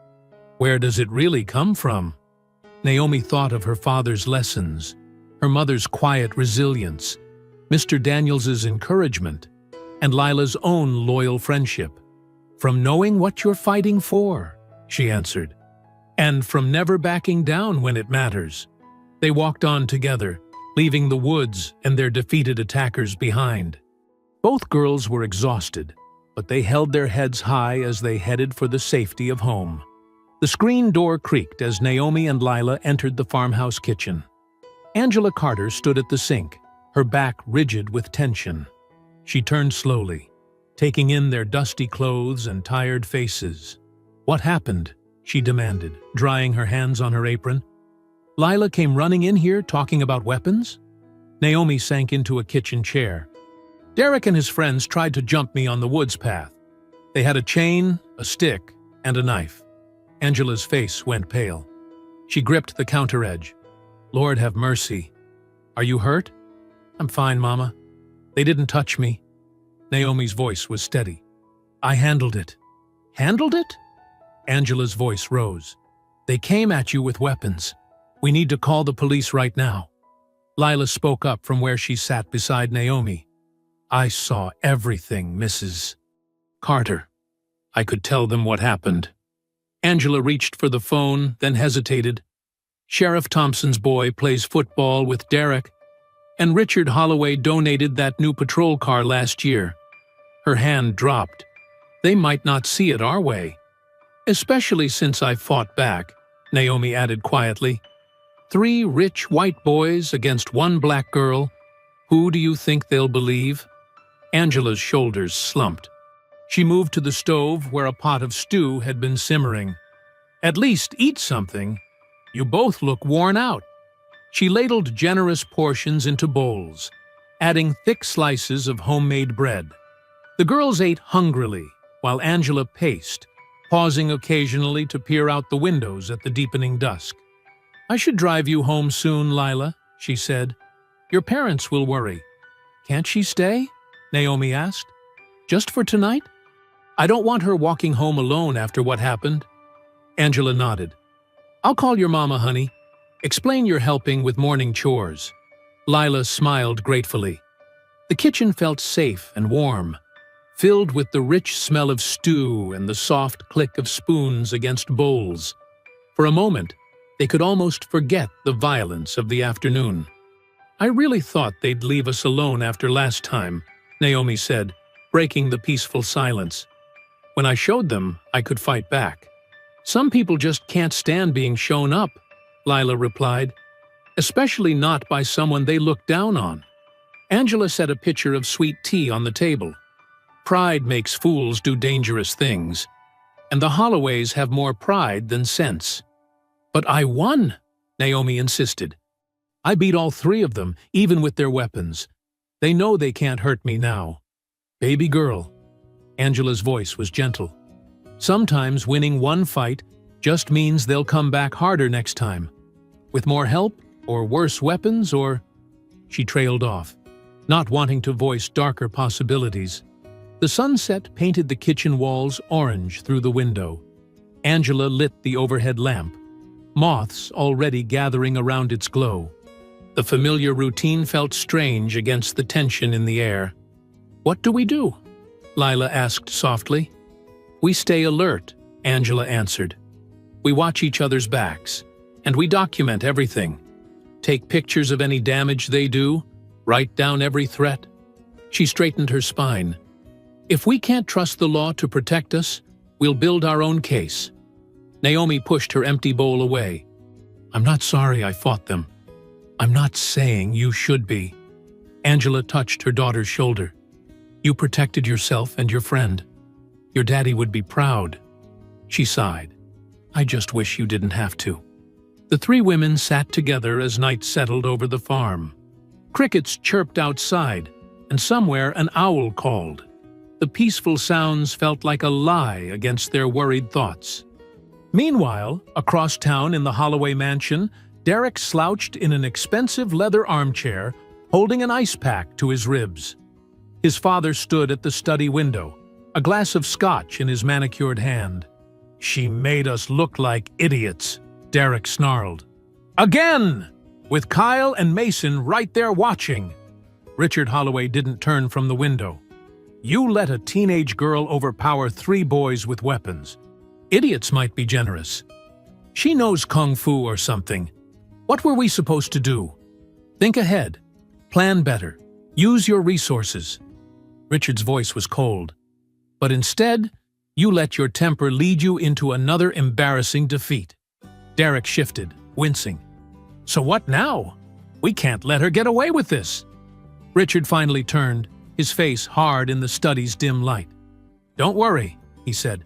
Where does it really come from?" Naomi thought of her father's lessons, her mother's quiet resilience, Mr. Daniels's encouragement, and Lila's own loyal friendship. "From knowing what you're fighting for," she answered, "and from never backing down when it matters." They walked on together, leaving the woods and their defeated attackers behind. Both girls were exhausted, but they held their heads high as they headed for the safety of home. The screen door creaked as Naomi and Lila entered the farmhouse kitchen. Angela Carter stood at the sink, her back rigid with tension. She turned slowly, taking in their dusty clothes and tired faces. "What happened?" she demanded, drying her hands on her apron. "Lila came running in here talking about weapons?" Naomi sank into a kitchen chair. "Derek and his friends tried to jump me on the woods path. They had a chain, a stick, and a knife." Angela's face went pale. She gripped the counter edge. "Lord have mercy. Are you hurt?" "I'm fine, Mama. They didn't touch me." Naomi's voice was steady. "I handled it." "Handled it?" Angela's voice rose. "They came at you with weapons. We need to call the police right now." Lila spoke up from where she sat beside Naomi. "I saw everything, Mrs. Carter. I could tell them what happened." Angela reached for the phone, then hesitated. "Sheriff Thompson's boy plays football with Derek, and Richard Holloway donated that new patrol car last year." Her hand dropped. "They might not see it our way. Especially since I fought back," Naomi added quietly. 3 rich white boys against 1 black girl. Who do you think they'll believe?" Angela's shoulders slumped. She moved to the stove where a pot of stew had been simmering. "At least eat something. You both look worn out." She ladled generous portions into bowls, adding thick slices of homemade bread. The girls ate hungrily, while Angela paced, pausing occasionally to peer out the windows at the deepening dusk. "I should drive you home soon, Lila," she said. "Your parents will worry." "Can't she stay?" Naomi asked. "Just for tonight? I don't want her walking home alone after what happened." Angela nodded. "I'll call your mama, honey. Explain you're helping with morning chores." Lila smiled gratefully. The kitchen felt safe and warm, filled with the rich smell of stew and the soft click of spoons against bowls. For a moment, they could almost forget the violence of the afternoon. "I really thought they'd leave us alone after last time," Naomi said, breaking the peaceful silence. "When I showed them, I could fight back." "Some people just can't stand being shown up," Lila replied, "especially not by someone they look down on." Angela set a pitcher of sweet tea on the table. Pride makes fools do dangerous things, and the Holloways have more pride than sense. But I won, Naomi insisted. I beat all three of them, even with their weapons. They know they can't hurt me now. Baby girl. Angela's voice was gentle. Sometimes winning one fight just means they'll come back harder next time. With more help, or worse weapons, or… She trailed off, not wanting to voice darker possibilities. The sunset painted the kitchen walls orange through the window. Angela lit the overhead lamp, moths already gathering around its glow. The familiar routine felt strange against the tension in the air. "What do we do?" Lila asked softly. "We stay alert," Angela answered. "We watch each other's backs, and we document everything. Take pictures of any damage they do, write down every threat." She straightened her spine. "If we can't trust the law to protect us, we'll build our own case." Naomi pushed her empty bowl away. "I'm not sorry I fought them. I'm not saying you should be." Angela touched her daughter's shoulder. "You protected yourself and your friend. Your daddy would be proud." She sighed. "I just wish you didn't have to." The three women sat together as night settled over the farm. Crickets chirped outside, and somewhere an owl called. The peaceful sounds felt like a lie against their worried thoughts. Meanwhile, across town in the Holloway mansion, Derek slouched in an expensive leather armchair, holding an ice pack to his ribs. His father stood at the study window, a glass of scotch in his manicured hand. "She made us look like idiots," Derek snarled. "Again! With Kyle and Mason right there watching." Richard Holloway didn't turn from the window. "You let a teenage girl overpower three boys with weapons. Idiots might be generous. She knows kung fu or something. What were we supposed to do? Think ahead. Plan better. Use your resources." Richard's voice was cold. "But instead, you let your temper lead you into another embarrassing defeat." Derek shifted, wincing. "So what now? We can't let her get away with this." Richard finally turned, his face hard in the study's dim light. "Don't worry," he said.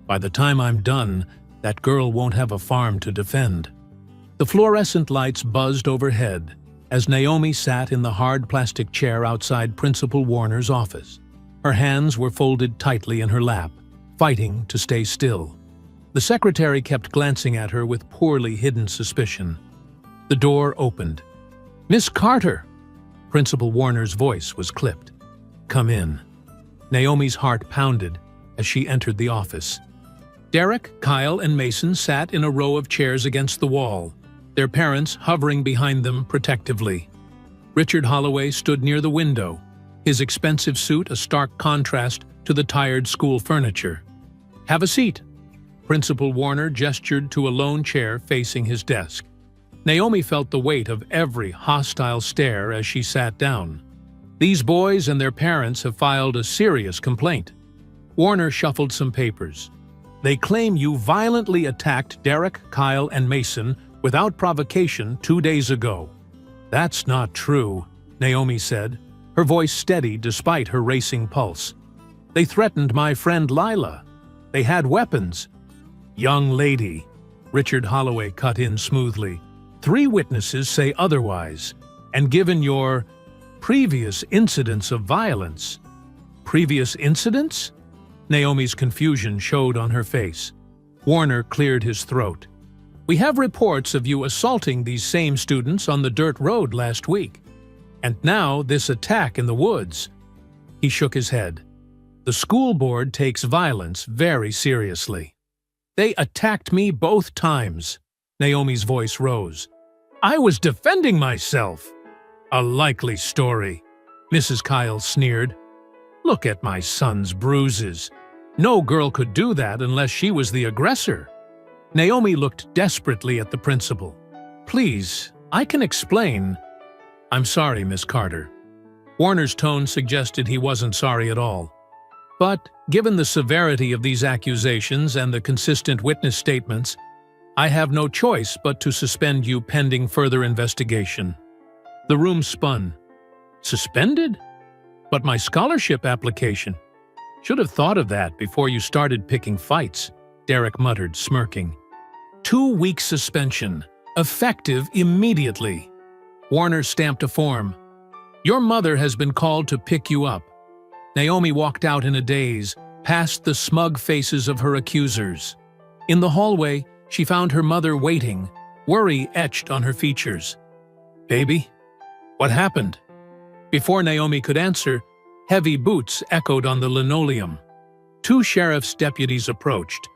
"By the time I'm done, that girl won't have a farm to defend." The fluorescent lights buzzed overhead as Naomi sat in the hard plastic chair outside Principal Warner's office. Her hands were folded tightly in her lap, fighting to stay still. The secretary kept glancing at her with poorly hidden suspicion. The door opened. "Miss Carter!" Principal Warner's voice was clipped. "Come in." Naomi's heart pounded as she entered the office. Derek, Kyle, and Mason sat in a row of chairs against the wall, their parents hovering behind them protectively. Richard Holloway stood near the window, his expensive suit a stark contrast to the tired school furniture. "Have a seat." Principal Warner gestured to a lone chair facing his desk. Naomi felt the weight of every hostile stare as she sat down. These boys and their parents have filed a serious complaint. Warner shuffled some papers. "They claim you violently attacked Derek, Kyle, and Mason without provocation 2 days ago." "That's not true," Naomi said, her voice steady despite her racing pulse. "They threatened my friend Lila. They had weapons." "Young lady," Richard Holloway cut in smoothly, "3 witnesses say otherwise, and given your previous incidents of violence—" "Previous incidents?" Naomi's confusion showed on her face. Warner cleared his throat. "We have reports of you assaulting these same students on the dirt road last week. And now this attack in the woods." He shook his head. "The school board takes violence very seriously." "They attacked me both times." Naomi's voice rose. "I was defending myself." "A likely story," Mrs. Kyle sneered. "Look at my son's bruises. No girl could do that unless she was the aggressor." Naomi looked desperately at the principal. "Please, I can explain." "I'm sorry, Miss Carter." Warner's tone suggested he wasn't sorry at all. "But, given the severity of these accusations and the consistent witness statements, I have no choice but to suspend you pending further investigation." The room spun. Suspended? But my scholarship application. Should have thought of that before you started picking fights, Derek muttered, smirking. 2-week suspension, effective immediately. Warner stamped a form. Your mother has been called to pick you up. Naomi walked out in a daze, past the smug faces of her accusers. In the hallway, she found her mother waiting, worry etched on her features. Baby, what happened? Before Naomi could answer, heavy boots echoed on the linoleum. 2 sheriff's deputies approached,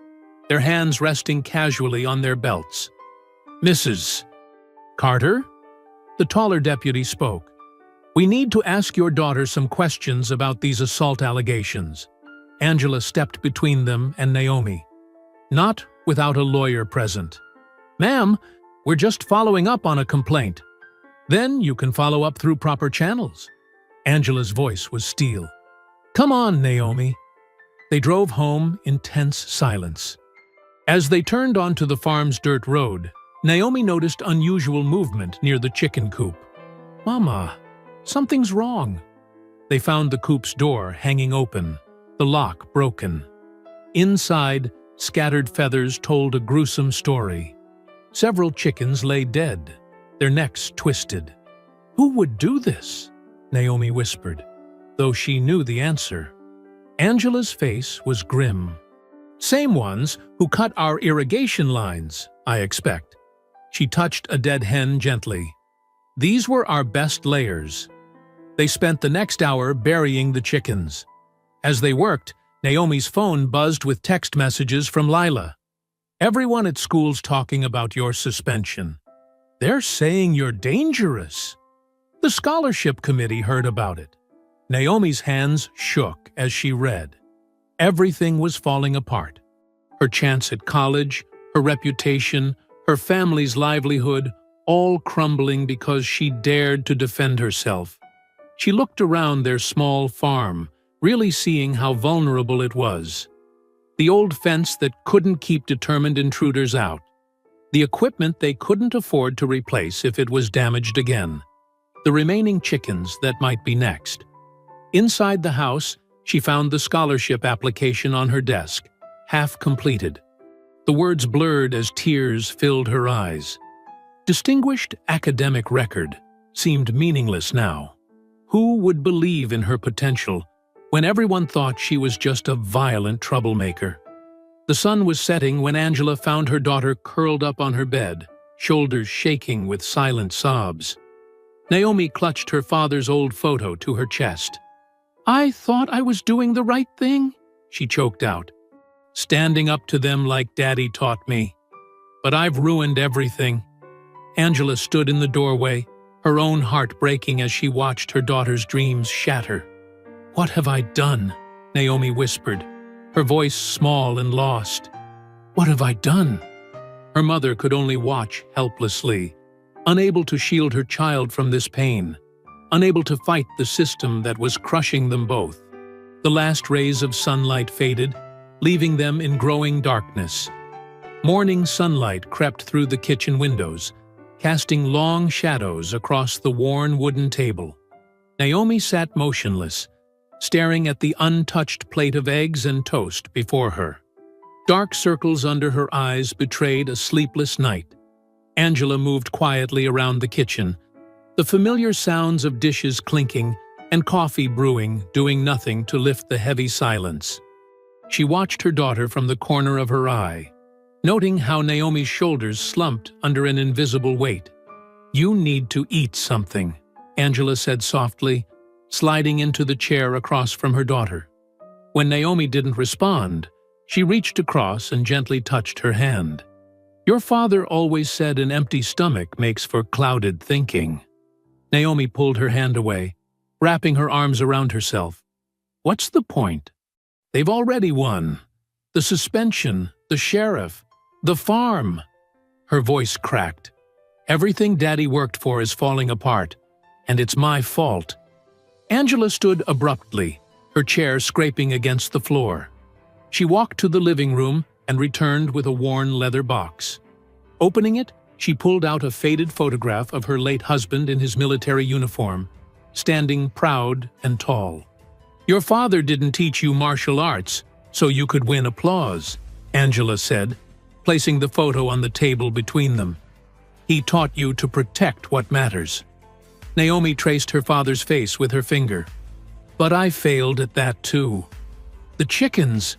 their hands resting casually on their belts. Mrs. Carter? The taller deputy spoke. We need to ask your daughter some questions about these assault allegations. Angela stepped between them and Naomi. Not without a lawyer present. Ma'am, we're just following up on a complaint. Then you can follow up through proper channels. Angela's voice was steel. Come on, Naomi. They drove home in tense silence. As they turned onto the farm's dirt road, Naomi noticed unusual movement near the chicken coop. Mama, something's wrong. They found the coop's door hanging open, the lock broken. Inside, scattered feathers told a gruesome story. Several chickens lay dead, their necks twisted. Who would do this? Naomi whispered, though she knew the answer. Angela's face was grim. Same ones who cut our irrigation lines, I expect. She touched a dead hen gently. These were our best layers. They spent the next hour burying the chickens. As they worked, Naomi's phone buzzed with text messages from Lila. Everyone at school's talking about your suspension. They're saying you're dangerous. The scholarship committee heard about it. Naomi's hands shook as she read. Everything was falling apart. Her chance at college, her reputation, her family's livelihood, all crumbling because she dared to defend herself. She looked around their small farm, really seeing how vulnerable it was. The old fence that couldn't keep determined intruders out. The equipment they couldn't afford to replace if it was damaged again. The remaining chickens that might be next. Inside the house, she found the scholarship application on her desk, half completed. The words blurred as tears filled her eyes. Distinguished academic record seemed meaningless now. Who would believe in her potential when everyone thought she was just a violent troublemaker? The sun was setting when Angela found her daughter curled up on her bed, shoulders shaking with silent sobs. Naomi clutched her father's old photo to her chest. I thought I was doing the right thing, she choked out. Standing up to them like Daddy taught me. But I've ruined everything. Angela stood in the doorway, her own heart breaking as she watched her daughter's dreams shatter. What have I done? Naomi whispered, her voice small and lost. What have I done? Her mother could only watch helplessly, unable to shield her child from this pain, unable to fight the system that was crushing them both. The last rays of sunlight faded, leaving them in growing darkness. Morning sunlight crept through the kitchen windows, casting long shadows across the worn wooden table. Naomi sat motionless, staring at the untouched plate of eggs and toast before her. Dark circles under her eyes betrayed a sleepless night. Angela moved quietly around the kitchen, the familiar sounds of dishes clinking and coffee brewing doing nothing to lift the heavy silence. She watched her daughter from the corner of her eye, noting how Naomi's shoulders slumped under an invisible weight. You need to eat something, Angela said softly, sliding into the chair across from her daughter. When Naomi didn't respond, she reached across and gently touched her hand. Your father always said an empty stomach makes for clouded thinking. Naomi pulled her hand away, wrapping her arms around herself. What's the point? They've already won. The suspension, the sheriff, the farm. Her voice cracked. Everything Daddy worked for is falling apart, and it's my fault. Angela stood abruptly, her chair scraping against the floor. She walked to the living room and returned with a worn leather box. Opening it, she pulled out a faded photograph of her late husband in his military uniform. standing proud and tall. "Your father didn't teach you martial arts so you could win applause," Angela said, placing the photo on the table between them. "He taught you to protect what matters." Naomi traced her father's face with her finger. "But I failed at that too." "The chickens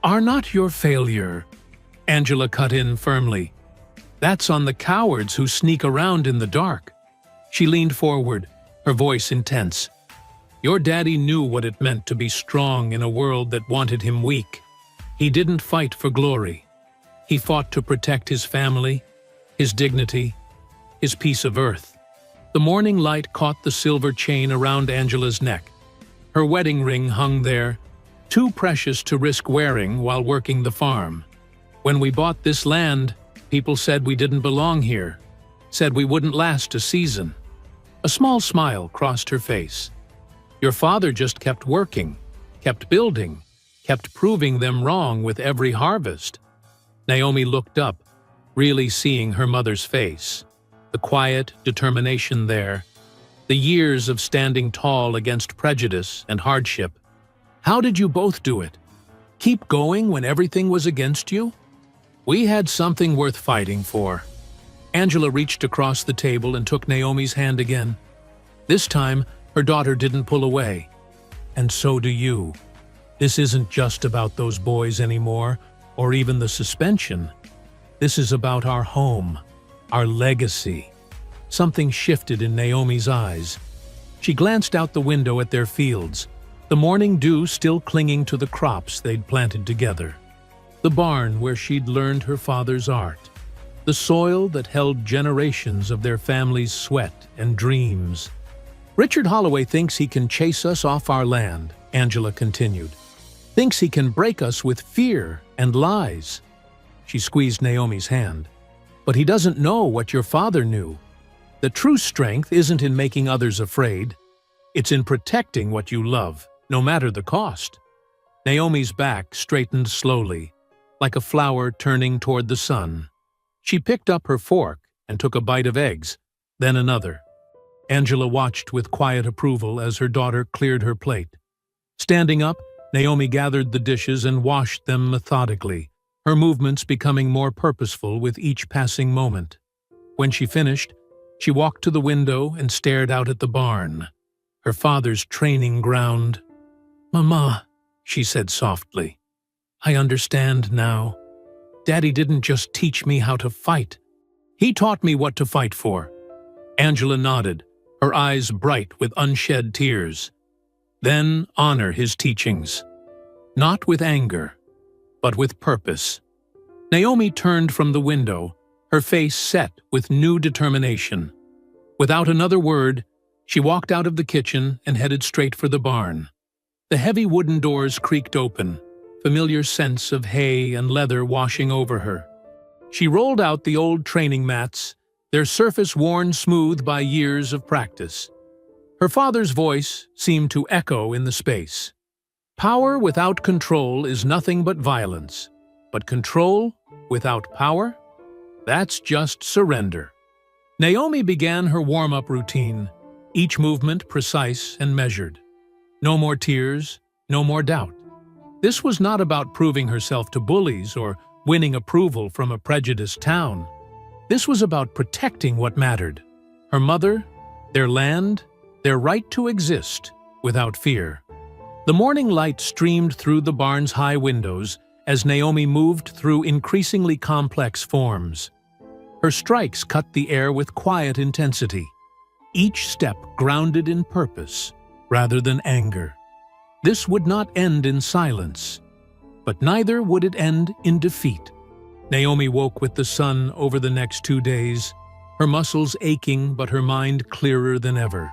are not your failure," Angela cut in firmly. "That's on the cowards who sneak around in the dark." She leaned forward, her voice intense. "Your daddy knew what it meant to be strong in a world that wanted him weak. He didn't fight for glory. He fought to protect his family, his dignity, his piece of earth." The morning light caught the silver chain around Angela's neck. Her wedding ring hung there, too precious to risk wearing while working the farm. "When we bought this land, people said we didn't belong here, said we wouldn't last a season." A small smile crossed her face. "Your father just kept working, kept building, kept proving them wrong with every harvest." Naomi looked up, really seeing her mother's face. The quiet determination there, the years of standing tall against prejudice and hardship. "How did you both do it? Keep going when everything was against you?" "We had something worth fighting for." Angela reached across the table and took Naomi's hand again. This time, her daughter didn't pull away. "And so do you. This isn't just about those boys anymore, or even the suspension. This is about our home, our legacy." Something shifted in Naomi's eyes. She glanced out the window at their fields, the morning dew still clinging to the crops they'd planted together. The barn where she'd learned her father's art. The soil that held generations of their family's sweat and dreams. "Richard Holloway thinks he can chase us off our land," Angela continued. "Thinks he can break us with fear and lies." She squeezed Naomi's hand. "But he doesn't know what your father knew. The true strength isn't in making others afraid. It's in protecting what you love, no matter the cost." Naomi's back straightened slowly, like a flower turning toward the sun. She picked up her fork and took a bite of eggs, then another. Angela watched with quiet approval as her daughter cleared her plate. Standing up, Naomi gathered the dishes and washed them methodically, her movements becoming more purposeful with each passing moment. When she finished, she walked to the window and stared out at the barn, her father's training ground. "Mama," she said softly, "I understand now. Daddy didn't just teach me how to fight. He taught me what to fight for." Angela nodded, her eyes bright with unshed tears. "Then honor his teachings. Not with anger, but with purpose." Naomi turned from the window, her face set with new determination. Without another word, she walked out of the kitchen and headed straight for the barn. The heavy wooden doors creaked open, familiar scents of hay and leather washing over her. She rolled out the old training mats, their surface worn smooth by years of practice. Her father's voice seemed to echo in the space. "Power without control is nothing but violence, but control without power? That's just surrender." Naomi began her warm-up routine, each movement precise and measured. No more tears, no more doubt. This was not about proving herself to bullies or winning approval from a prejudiced town. This was about protecting what mattered: her mother, their land, their right to exist without fear. The morning light streamed through the barn's high windows as Naomi moved through increasingly complex forms. Her strikes cut the air with quiet intensity, each step grounded in purpose rather than anger. This would not end in silence, but neither would it end in defeat. Naomi woke with the sun over the next 2 days, her muscles aching but her mind clearer than ever.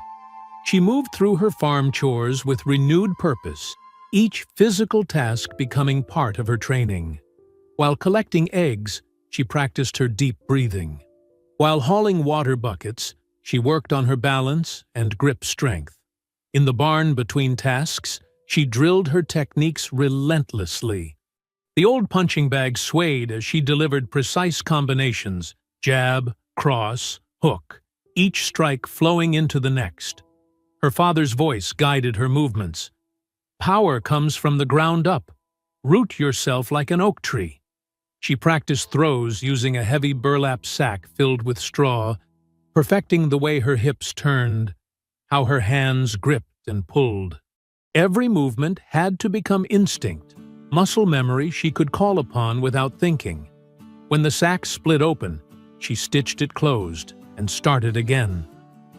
She moved through her farm chores with renewed purpose, each physical task becoming part of her training. While collecting eggs, she practiced her deep breathing. While hauling water buckets, she worked on her balance and grip strength. In the barn between tasks, she drilled her techniques relentlessly. The old punching bag swayed as she delivered precise combinations: jab, cross, hook, each strike flowing into the next. Her father's voice guided her movements. Power comes from the ground up. Root yourself like an oak tree. She practiced throws using a heavy burlap sack filled with straw, perfecting the way her hips turned, how her hands gripped and pulled. Every movement had to become instinct, muscle memory she could call upon without thinking. When the sack split open, she stitched it closed and started again.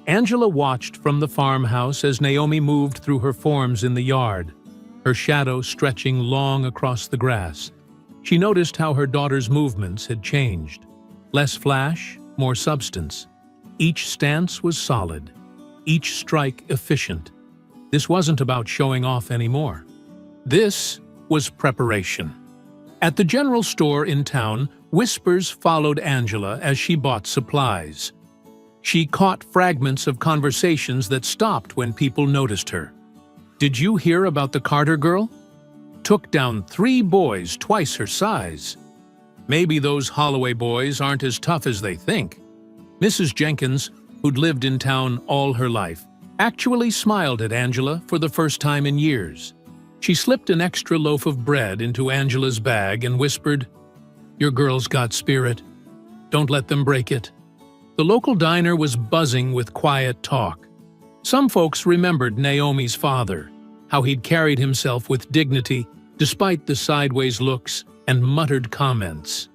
Angela watched from the farmhouse as Naomi moved through her forms in the yard, her shadow stretching long across the grass. She noticed how her daughter's movements had changed. Less flash, more substance. Each stance was solid, each strike efficient. This wasn't about showing off anymore. This was preparation. At the general store in town, whispers followed Angela as she bought supplies. She caught fragments of conversations that stopped when people noticed her. Did you hear about the Carter girl? Took down 3 boys twice her size. Maybe those Holloway boys aren't as tough as they think. Mrs. Jenkins, who'd lived in town all her life, actually smiled at Angela for the first time in years. She slipped an extra loaf of bread into Angela's bag and whispered, "Your girl's got spirit. Don't let them break it." The local diner was buzzing with quiet talk. Some folks remembered Naomi's father, how he'd carried himself with dignity despite the sideways looks and muttered comments.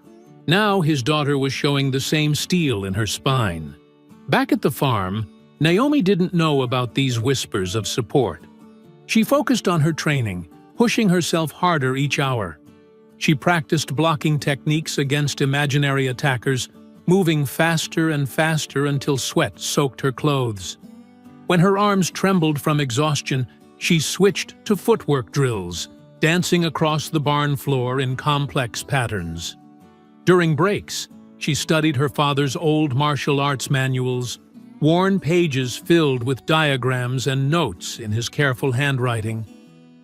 Now his daughter was showing the same steel in her spine. Back at the farm, Naomi didn't know about these whispers of support. She focused on her training, pushing herself harder each hour. She practiced blocking techniques against imaginary attackers, moving faster and faster until sweat soaked her clothes. When her arms trembled from exhaustion, she switched to footwork drills, dancing across the barn floor in complex patterns. During breaks, she studied her father's old martial arts manuals, worn pages filled with diagrams and notes in his careful handwriting.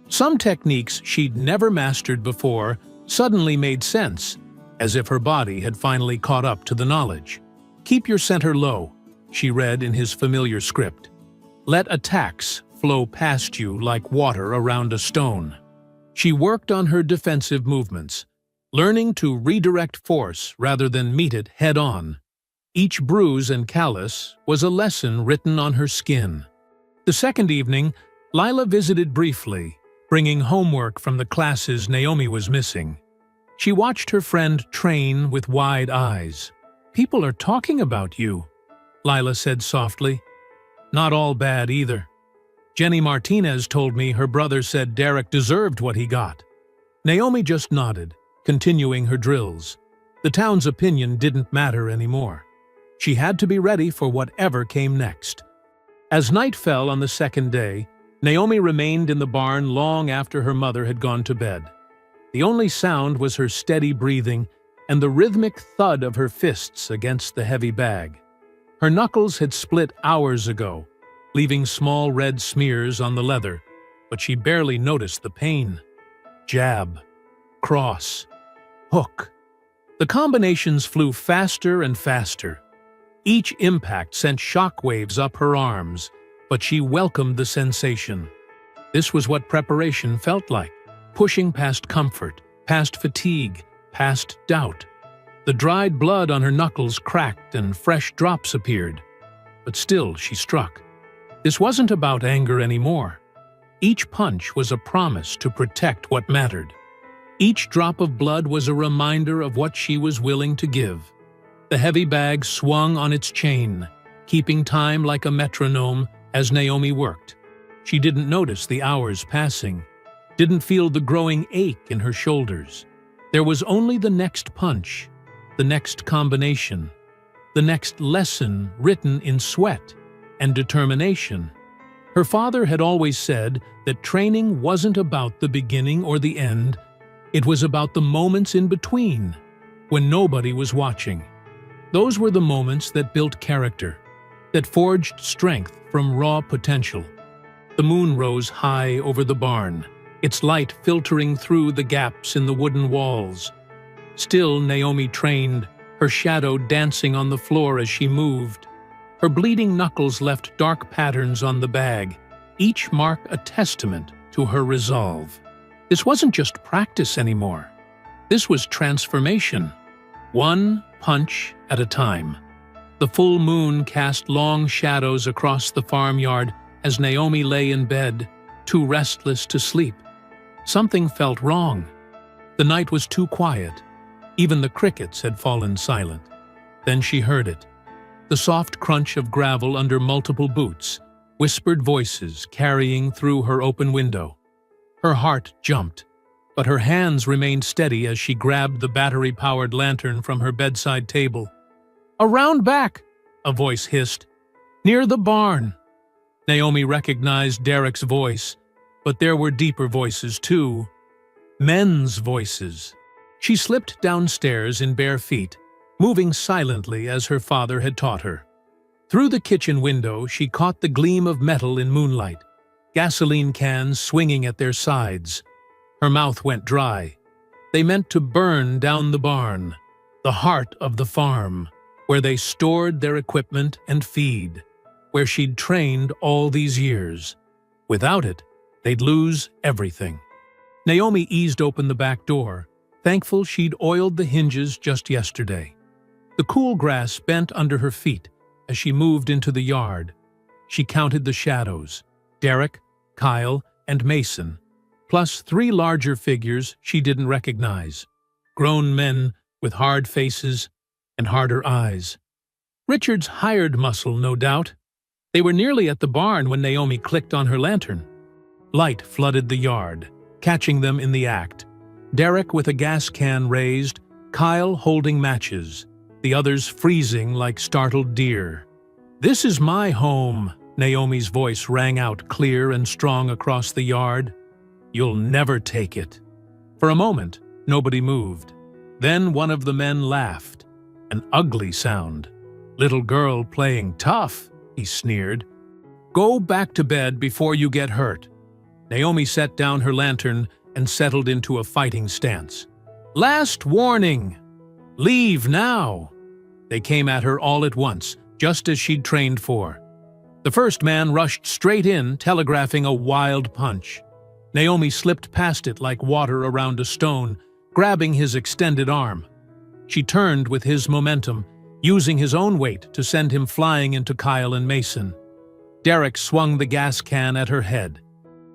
Some techniques she'd never mastered before suddenly made sense, as if her body had finally caught up to the knowledge. "Keep your center low," she read in his familiar script. "Let attacks flow past you like water around a stone." She worked on her defensive movements, learning to redirect force rather than meet it head-on. Each bruise and callus was a lesson written on her skin. The second evening, Lila visited briefly, bringing homework from the classes Naomi was missing. She watched her friend train with wide eyes. "People are talking about you," Lila said softly. "Not all bad either. Jenny Martinez told me her brother said Derek deserved what he got." Naomi just nodded, continuing her drills. The town's opinion didn't matter anymore. She had to be ready for whatever came next. As night fell on the second day, Naomi remained in the barn long after her mother had gone to bed. The only sound was her steady breathing and the rhythmic thud of her fists against the heavy bag. Her knuckles had split hours ago, leaving small red smears on the leather, but she barely noticed the pain. Jab, cross, hook. The combinations flew faster and faster. Each impact sent shockwaves up her arms, but she welcomed the sensation. This was what preparation felt like, pushing past comfort, past fatigue, past doubt. The dried blood on her knuckles cracked and fresh drops appeared. But still she struck. This wasn't about anger anymore. Each punch was a promise to protect what mattered. Each drop of blood was a reminder of what she was willing to give. The heavy bag swung on its chain, keeping time like a metronome as Naomi worked. She didn't notice the hours passing, didn't feel the growing ache in her shoulders. There was only the next punch, the next combination, the next lesson written in sweat and determination. Her father had always said that training wasn't about the beginning or the end, it was about the moments in between, when nobody was watching. Those were the moments that built character, that forged strength from raw potential. The moon rose high over the barn, its light filtering through the gaps in the wooden walls. Still, Naomi trained, her shadow dancing on the floor as she moved. Her bleeding knuckles left dark patterns on the bag, each mark a testament to her resolve. This wasn't just practice anymore. This was transformation, one punch at a time. The full moon cast long shadows across the farmyard as Naomi lay in bed, too restless to sleep. Something felt wrong. The night was too quiet. Even the crickets had fallen silent. Then she heard it. The soft crunch of gravel under multiple boots, whispered voices carrying through her open window. Her heart jumped, but her hands remained steady as she grabbed the battery-powered lantern from her bedside table. "Around back," a voice hissed. "Near the barn." Naomi recognized Derek's voice, but there were deeper voices too. Men's voices. She slipped downstairs in bare feet, moving silently as her father had taught her. Through the kitchen window, she caught the gleam of metal in moonlight, gasoline cans swinging at their sides. Her mouth went dry. They meant to burn down the barn, the heart of the farm, where they stored their equipment and feed, where she'd trained all these years. Without it, they'd lose everything. Naomi eased open the back door, thankful she'd oiled the hinges just yesterday. The cool grass bent under her feet as she moved into the yard. She counted the shadows: Derek, Kyle, and Mason, plus 3 larger figures she didn't recognize. Grown men with hard faces and harder eyes. Richard's hired muscle, no doubt. They were nearly at the barn when Naomi clicked on her lantern. Light flooded the yard, catching them in the act. Derek with a gas can raised, Kyle holding matches, the others freezing like startled deer. "This is my home," Naomi's voice rang out clear and strong across the yard. "You'll never take it." For a moment, nobody moved. Then one of the men laughed, an ugly sound. "Little girl playing tough," he sneered. "Go back to bed before you get hurt." Naomi set down her lantern and settled into a fighting stance. "Last warning! Leave now!" They came at her all at once, just as she'd trained for. The first man rushed straight in, telegraphing a wild punch. Naomi slipped past it like water around a stone, grabbing his extended arm. She turned with his momentum, using his own weight to send him flying into Kyle and Mason. Derek swung the gas can at her head.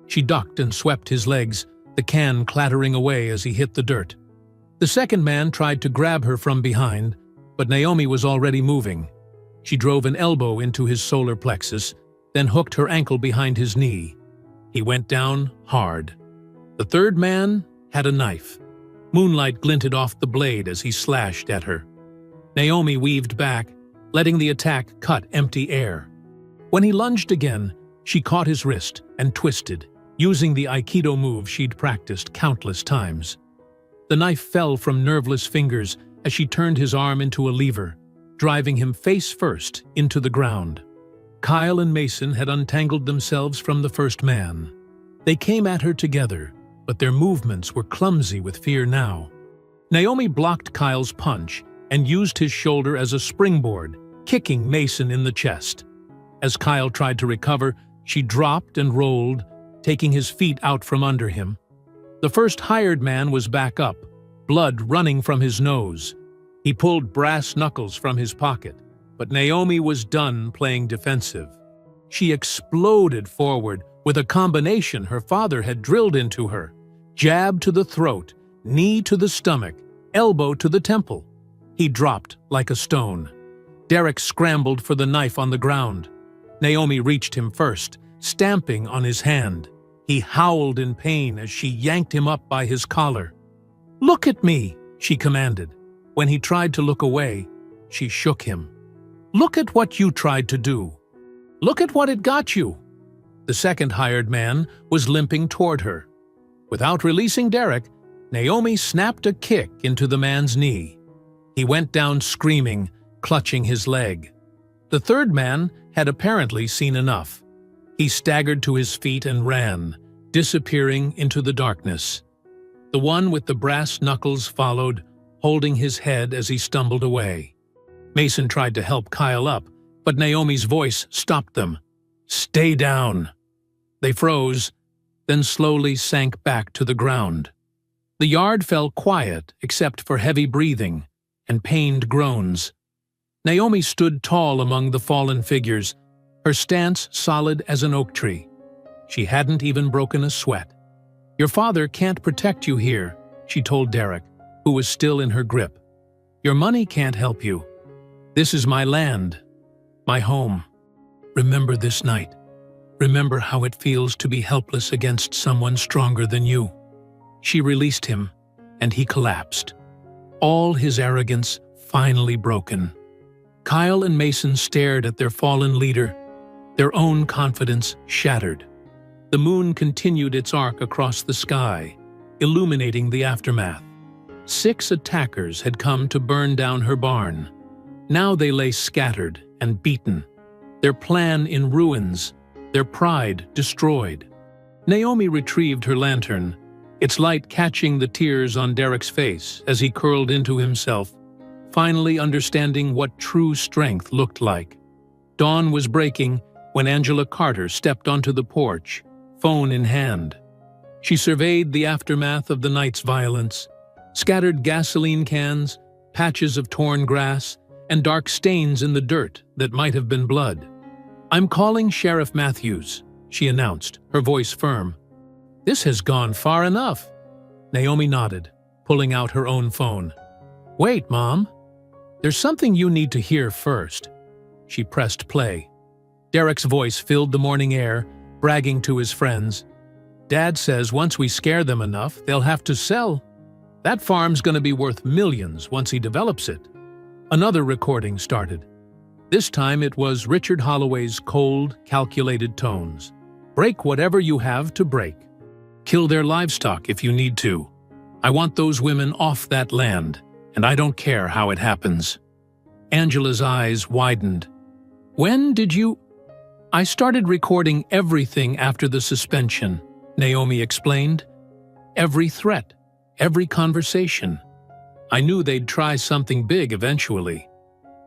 She ducked and swept his legs, the can clattering away as he hit the dirt. The second man tried to grab her from behind, but Naomi was already moving. She drove an elbow into his solar plexus, then hooked her ankle behind his knee. He went down hard. The third man had a knife. Moonlight glinted off the blade as he slashed at her. Naomi weaved back, letting the attack cut empty air. When he lunged again, she caught his wrist and twisted, using the Aikido move she'd practiced countless times. The knife fell from nerveless fingers as she turned his arm into a lever, driving him face first into the ground. Kyle and Mason had untangled themselves from the first man. They came at her together, but their movements were clumsy with fear now. Naomi blocked Kyle's punch and used his shoulder as a springboard, kicking Mason in the chest. As Kyle tried to recover, she dropped and rolled, taking his feet out from under him. The first hired man was back up, blood running from his nose. He pulled brass knuckles from his pocket, but Naomi was done playing defensive. She exploded forward with a combination her father had drilled into her: jab to the throat, knee to the stomach, elbow to the temple. He dropped like a stone. Derek scrambled for the knife on the ground. Naomi reached him first, stamping on his hand. He howled in pain as she yanked him up by his collar. "Look at me," she commanded. When he tried to look away, she shook him. "Look at what you tried to do. Look at what it got you." The second hired man was limping toward her. Without releasing Derek, Naomi snapped a kick into the man's knee. He went down screaming, clutching his leg. The third man had apparently seen enough. He staggered to his feet and ran, disappearing into the darkness. The one with the brass knuckles followed, holding his head as he stumbled away. Mason tried to help Kyle up, But Naomi's voice stopped them. "Stay down." They froze, then slowly sank back to the ground. The yard fell quiet except for heavy breathing and pained groans. Naomi stood tall among the fallen figures, her stance solid as an oak tree. She hadn't even broken a sweat. "Your father can't protect you here," she told Derek, who was still in her grip. "Your money can't help you. This is my land, my home. Remember this night. Remember how it feels to be helpless against someone stronger than you." She released him, and he collapsed. All his arrogance finally broken. Kyle and Mason stared at their fallen leader, their own confidence shattered. The moon continued its arc across the sky, illuminating the aftermath. 6 attackers had come to burn down her barn. Now they lay scattered and beaten, their plan in ruins, their pride destroyed. Naomi retrieved her lantern, its light catching the tears on Derek's face as he curled into himself, finally understanding what true strength looked like. Dawn was breaking when Angela Carter stepped onto the porch, phone in hand. She surveyed the aftermath of the night's violence, scattered gasoline cans, patches of torn grass, and dark stains in the dirt that might have been blood. "I'm calling Sheriff Matthews," she announced, her voice firm. "This has gone far enough." Naomi nodded, pulling out her own phone. "Wait, Mom. There's something you need to hear first." She pressed play. Derek's voice filled the morning air, bragging to his friends. "Dad says once we scare them enough, they'll have to sell. That farm's gonna be worth millions once he develops it." Another recording started. This time it was Richard Holloway's cold, calculated tones. "Break whatever you have to break. Kill their livestock if you need to. I want those women off that land, and I don't care how it happens." Angela's eyes widened. "When did you—" "I started recording everything after the suspension," Naomi explained. "Every threat, every conversation. I knew they'd try something big eventually.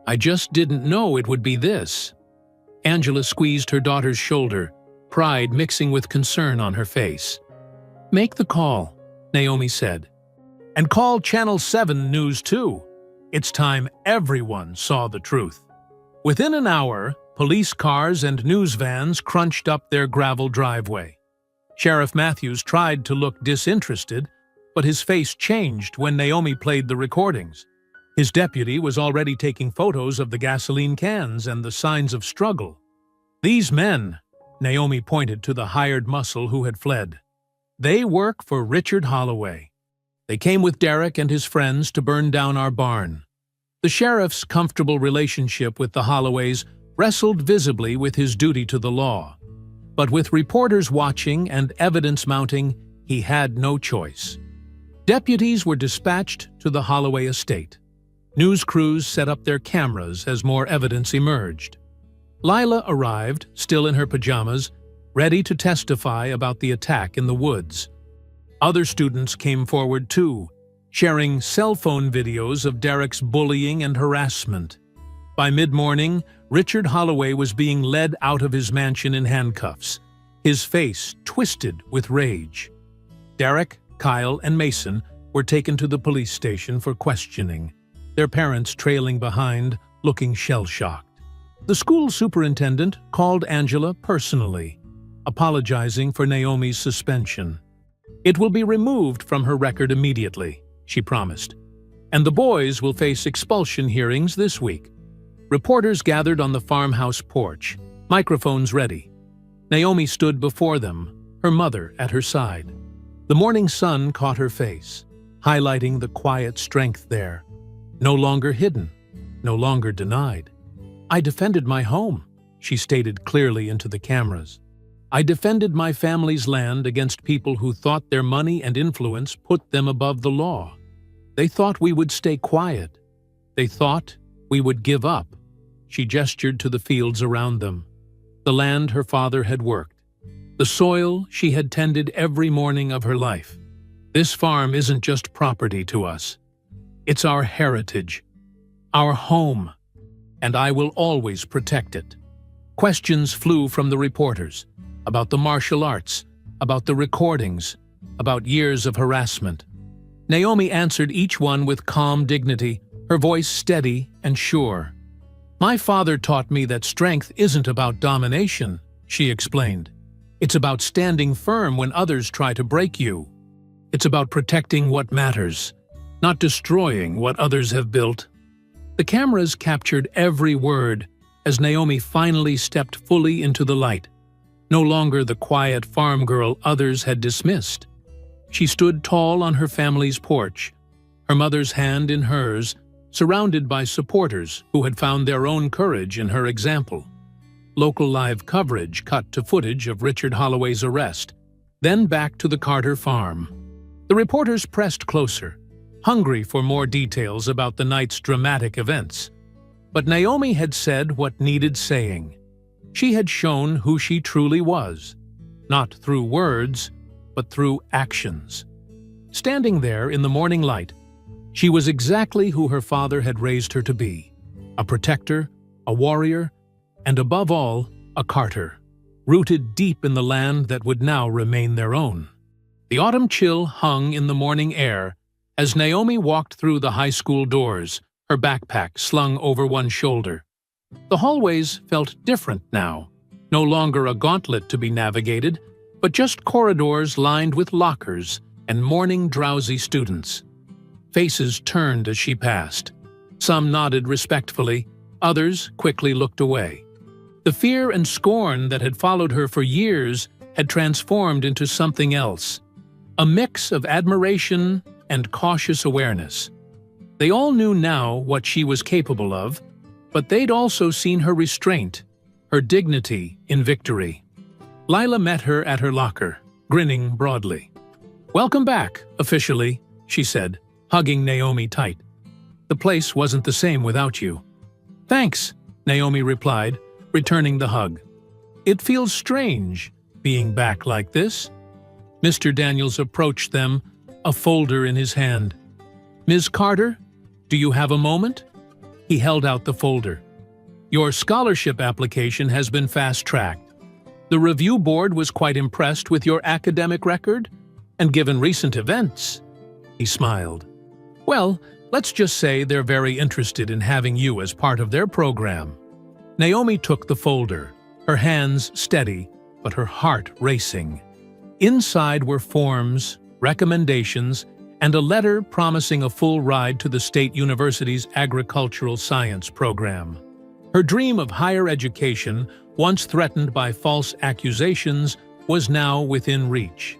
I just didn't know it would be this." Angela squeezed her daughter's shoulder, pride mixing with concern on her face. "Make the call," Naomi said. "And call Channel 7 News too. It's time everyone saw the truth." Within an hour, police cars and news vans crunched up their gravel driveway. Sheriff Matthews tried to look disinterested, but his face changed when Naomi played the recordings. His deputy was already taking photos of the gasoline cans and the signs of struggle. "These men," Naomi pointed to the hired muscle who had fled, "they work for Richard Holloway. They came with Derek and his friends to burn down our barn." The sheriff's comfortable relationship with the Holloways wrestled visibly with his duty to the law. But with reporters watching and evidence mounting, he had no choice. Deputies were dispatched to the Holloway estate. News crews set up their cameras as more evidence emerged. Lila arrived, still in her pajamas, ready to testify about the attack in the woods. Other students came forward too, sharing cell phone videos of Derek's bullying and harassment. By mid-morning, Richard Holloway was being led out of his mansion in handcuffs, his face twisted with rage. Derek, Kyle, and Mason were taken to the police station for questioning, their parents trailing behind, looking shell-shocked. The school superintendent called Angela personally, apologizing for Naomi's suspension. "It will be removed from her record immediately," she promised. "And the boys will face expulsion hearings this week." Reporters gathered on the farmhouse porch, microphones ready. Naomi stood before them, her mother at her side. The morning sun caught her face, highlighting the quiet strength there. No longer hidden, no longer denied. "I defended my home," she stated clearly into the cameras. "I defended my family's land against people who thought their money and influence put them above the law. They thought we would stay quiet. They thought we would give up." She gestured to the fields around them, the land her father had worked, the soil she had tended every morning of her life. "This farm isn't just property to us. It's our heritage, our home." and I will always protect it." Questions flew from the reporters about the martial arts, about the recordings, about years of harassment. Naomi answered each one with calm dignity, her voice steady and sure. "My father taught me that strength isn't about domination," she explained. "It's about standing firm when others try to break you. It's about protecting what matters, not destroying what others have built." The cameras captured every word as Naomi finally stepped fully into the light, no longer the quiet farm girl others had dismissed. She stood tall on her family's porch, her mother's hand in hers, surrounded by supporters who had found their own courage in her example. Local live coverage cut to footage of Richard Holloway's arrest, then back to the Carter farm. The reporters pressed closer, hungry for more details about the night's dramatic events. But Naomi had said what needed saying. She had shown who she truly was, not through words, but through actions. Standing there in the morning light, she was exactly who her father had raised her to be: a protector, a warrior, and above all, a Carter, rooted deep in the land that would now remain their own. The autumn chill hung in the morning air as Naomi walked through the high school doors, her backpack slung over one shoulder. The hallways felt different now, no longer a gauntlet to be navigated, but just corridors lined with lockers and morning drowsy students. Faces turned as she passed. Some nodded respectfully, others quickly looked away. The fear and scorn that had followed her for years had transformed into something else, a mix of admiration and cautious awareness. They all knew now what she was capable of, but they'd also seen her restraint, her dignity in victory. Lila met her at her locker, grinning broadly. "Welcome back, officially," she said, hugging Naomi tight. "The place wasn't the same without you." "Thanks," Naomi replied, returning the hug. "It feels strange, being back like this." Mr. Daniels approached them, a folder in his hand. "Ms. Carter, do you have a moment?" He held out the folder. "Your scholarship application has been fast-tracked. The review board was quite impressed with your academic record, and given recent events," he smiled, "well, let's just say they're very interested in having you as part of their program." Naomi took the folder, her hands steady, but her heart racing. Inside were forms, recommendations, and a letter promising a full ride to the State University's agricultural science program. Her dream of higher education, once threatened by false accusations, was now within reach.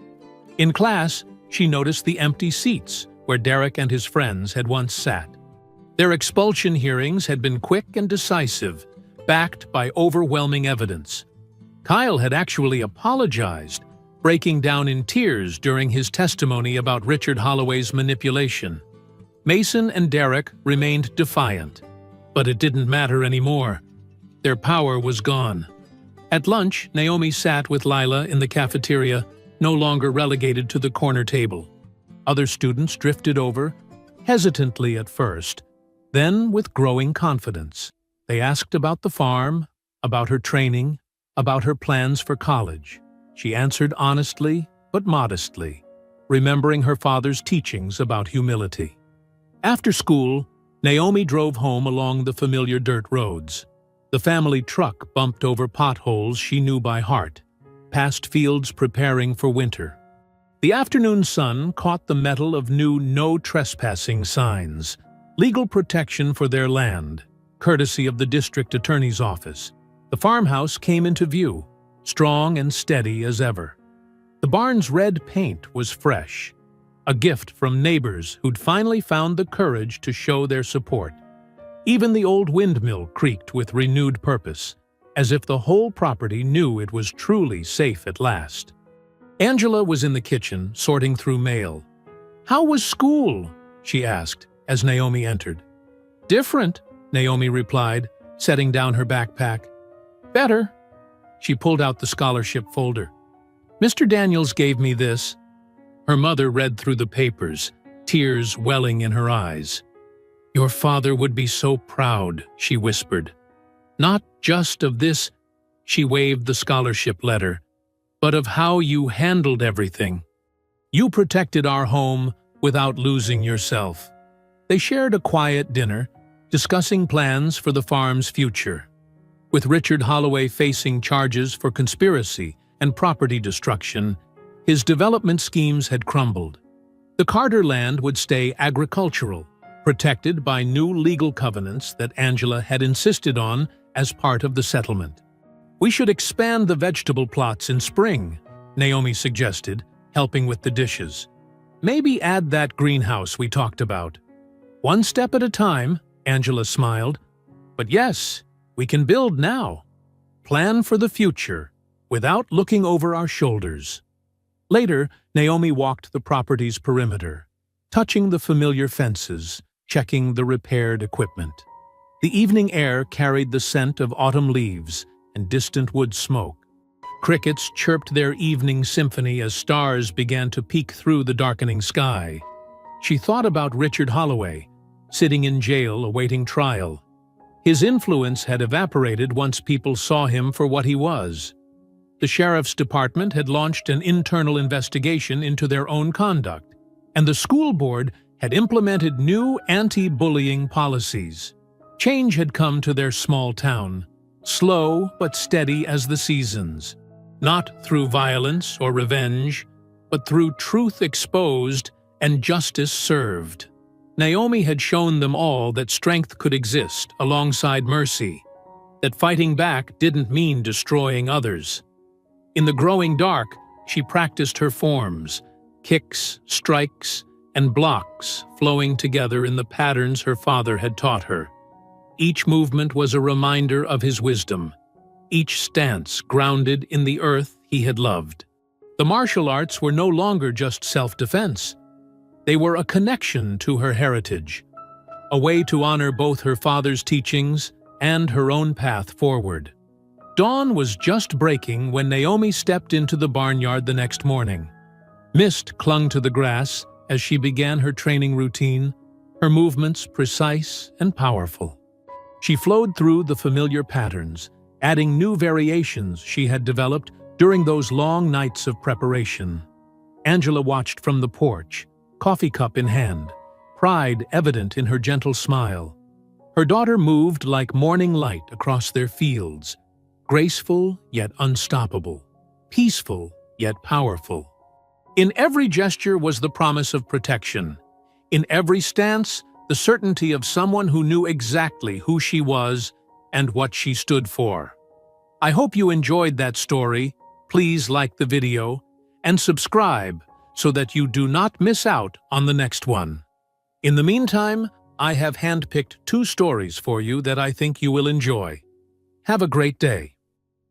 In class, she noticed the empty seats where Derek and his friends had once sat. Their expulsion hearings had been quick and decisive, backed by overwhelming evidence. Kyle had actually apologized, breaking down in tears during his testimony about Richard Holloway's manipulation. Mason and Derek remained defiant, but it didn't matter anymore. Their power was gone. At lunch, Naomi sat with Lila in the cafeteria, no longer relegated to the corner table. Other students drifted over, hesitantly at first, then with growing confidence. They asked about the farm, about her training, about her plans for college. She answered honestly but modestly, remembering her father's teachings about humility. After school, Naomi drove home along the familiar dirt roads. The family truck bumped over potholes she knew by heart, past fields preparing for winter. The afternoon sun caught the metal of new no trespassing signs, legal protection for their land, courtesy of the district attorney's office. The farmhouse came into view, strong and steady as ever. The barn's red paint was fresh, a gift from neighbors who'd finally found the courage to show their support. Even the old windmill creaked with renewed purpose, as if the whole property knew it was truly safe at last. Angela was in the kitchen, sorting through mail. "How was school?" she asked as Naomi entered. "Different," Naomi replied, setting down her backpack. "Better." She pulled out the scholarship folder. "Mr. Daniels gave me this." Her mother read through the papers, tears welling in her eyes. "Your father would be so proud," she whispered. "Not just of this," she waved the scholarship letter, "but of how you handled everything. You protected our home without losing yourself." They shared a quiet dinner, discussing plans for the farm's future. With Richard Holloway facing charges for conspiracy and property destruction, his development schemes had crumbled. The Carter land would stay agricultural, protected by new legal covenants that Angela had insisted on as part of the settlement. "We should expand the vegetable plots in spring," Naomi suggested, helping with the dishes. "Maybe add that greenhouse we talked about." "One step at a time," Angela smiled. "But yes, we can build now. Plan for the future, without looking over our shoulders." Later, Naomi walked the property's perimeter, touching the familiar fences, checking the repaired equipment. The evening air carried the scent of autumn leaves and distant wood smoke. Crickets chirped their evening symphony as stars began to peek through the darkening sky. She thought about Richard Holloway, sitting in jail awaiting trial. His influence had evaporated once people saw him for what he was. The sheriff's department had launched an internal investigation into their own conduct, and the school board had implemented new anti-bullying policies. Change had come to their small town, slow but steady as the seasons. Not through violence or revenge, but through truth exposed and justice served. Naomi had shown them all that strength could exist alongside mercy, that fighting back didn't mean destroying others. In the growing dark, she practiced her forms, kicks, strikes, and blocks flowing together in the patterns her father had taught her. Each movement was a reminder of his wisdom, each stance grounded in the earth he had loved. The martial arts were no longer just self-defense. They were a connection to her heritage, a way to honor both her father's teachings and her own path forward. Dawn was just breaking when Naomi stepped into the barnyard the next morning. Mist clung to the grass as she began her training routine, her movements precise and powerful. She flowed through the familiar patterns, adding new variations she had developed during those long nights of preparation. Angela watched from the porch, coffee cup in hand, pride evident in her gentle smile. Her daughter moved like morning light across their fields, graceful yet unstoppable, peaceful yet powerful. In every gesture was the promise of protection. In every stance, the certainty of someone who knew exactly who she was and what she stood for. I hope you enjoyed that story. Please like the video and subscribe so that you do not miss out on the next one. In the meantime, I have handpicked 2 stories for you that I think you will enjoy. Have a great day.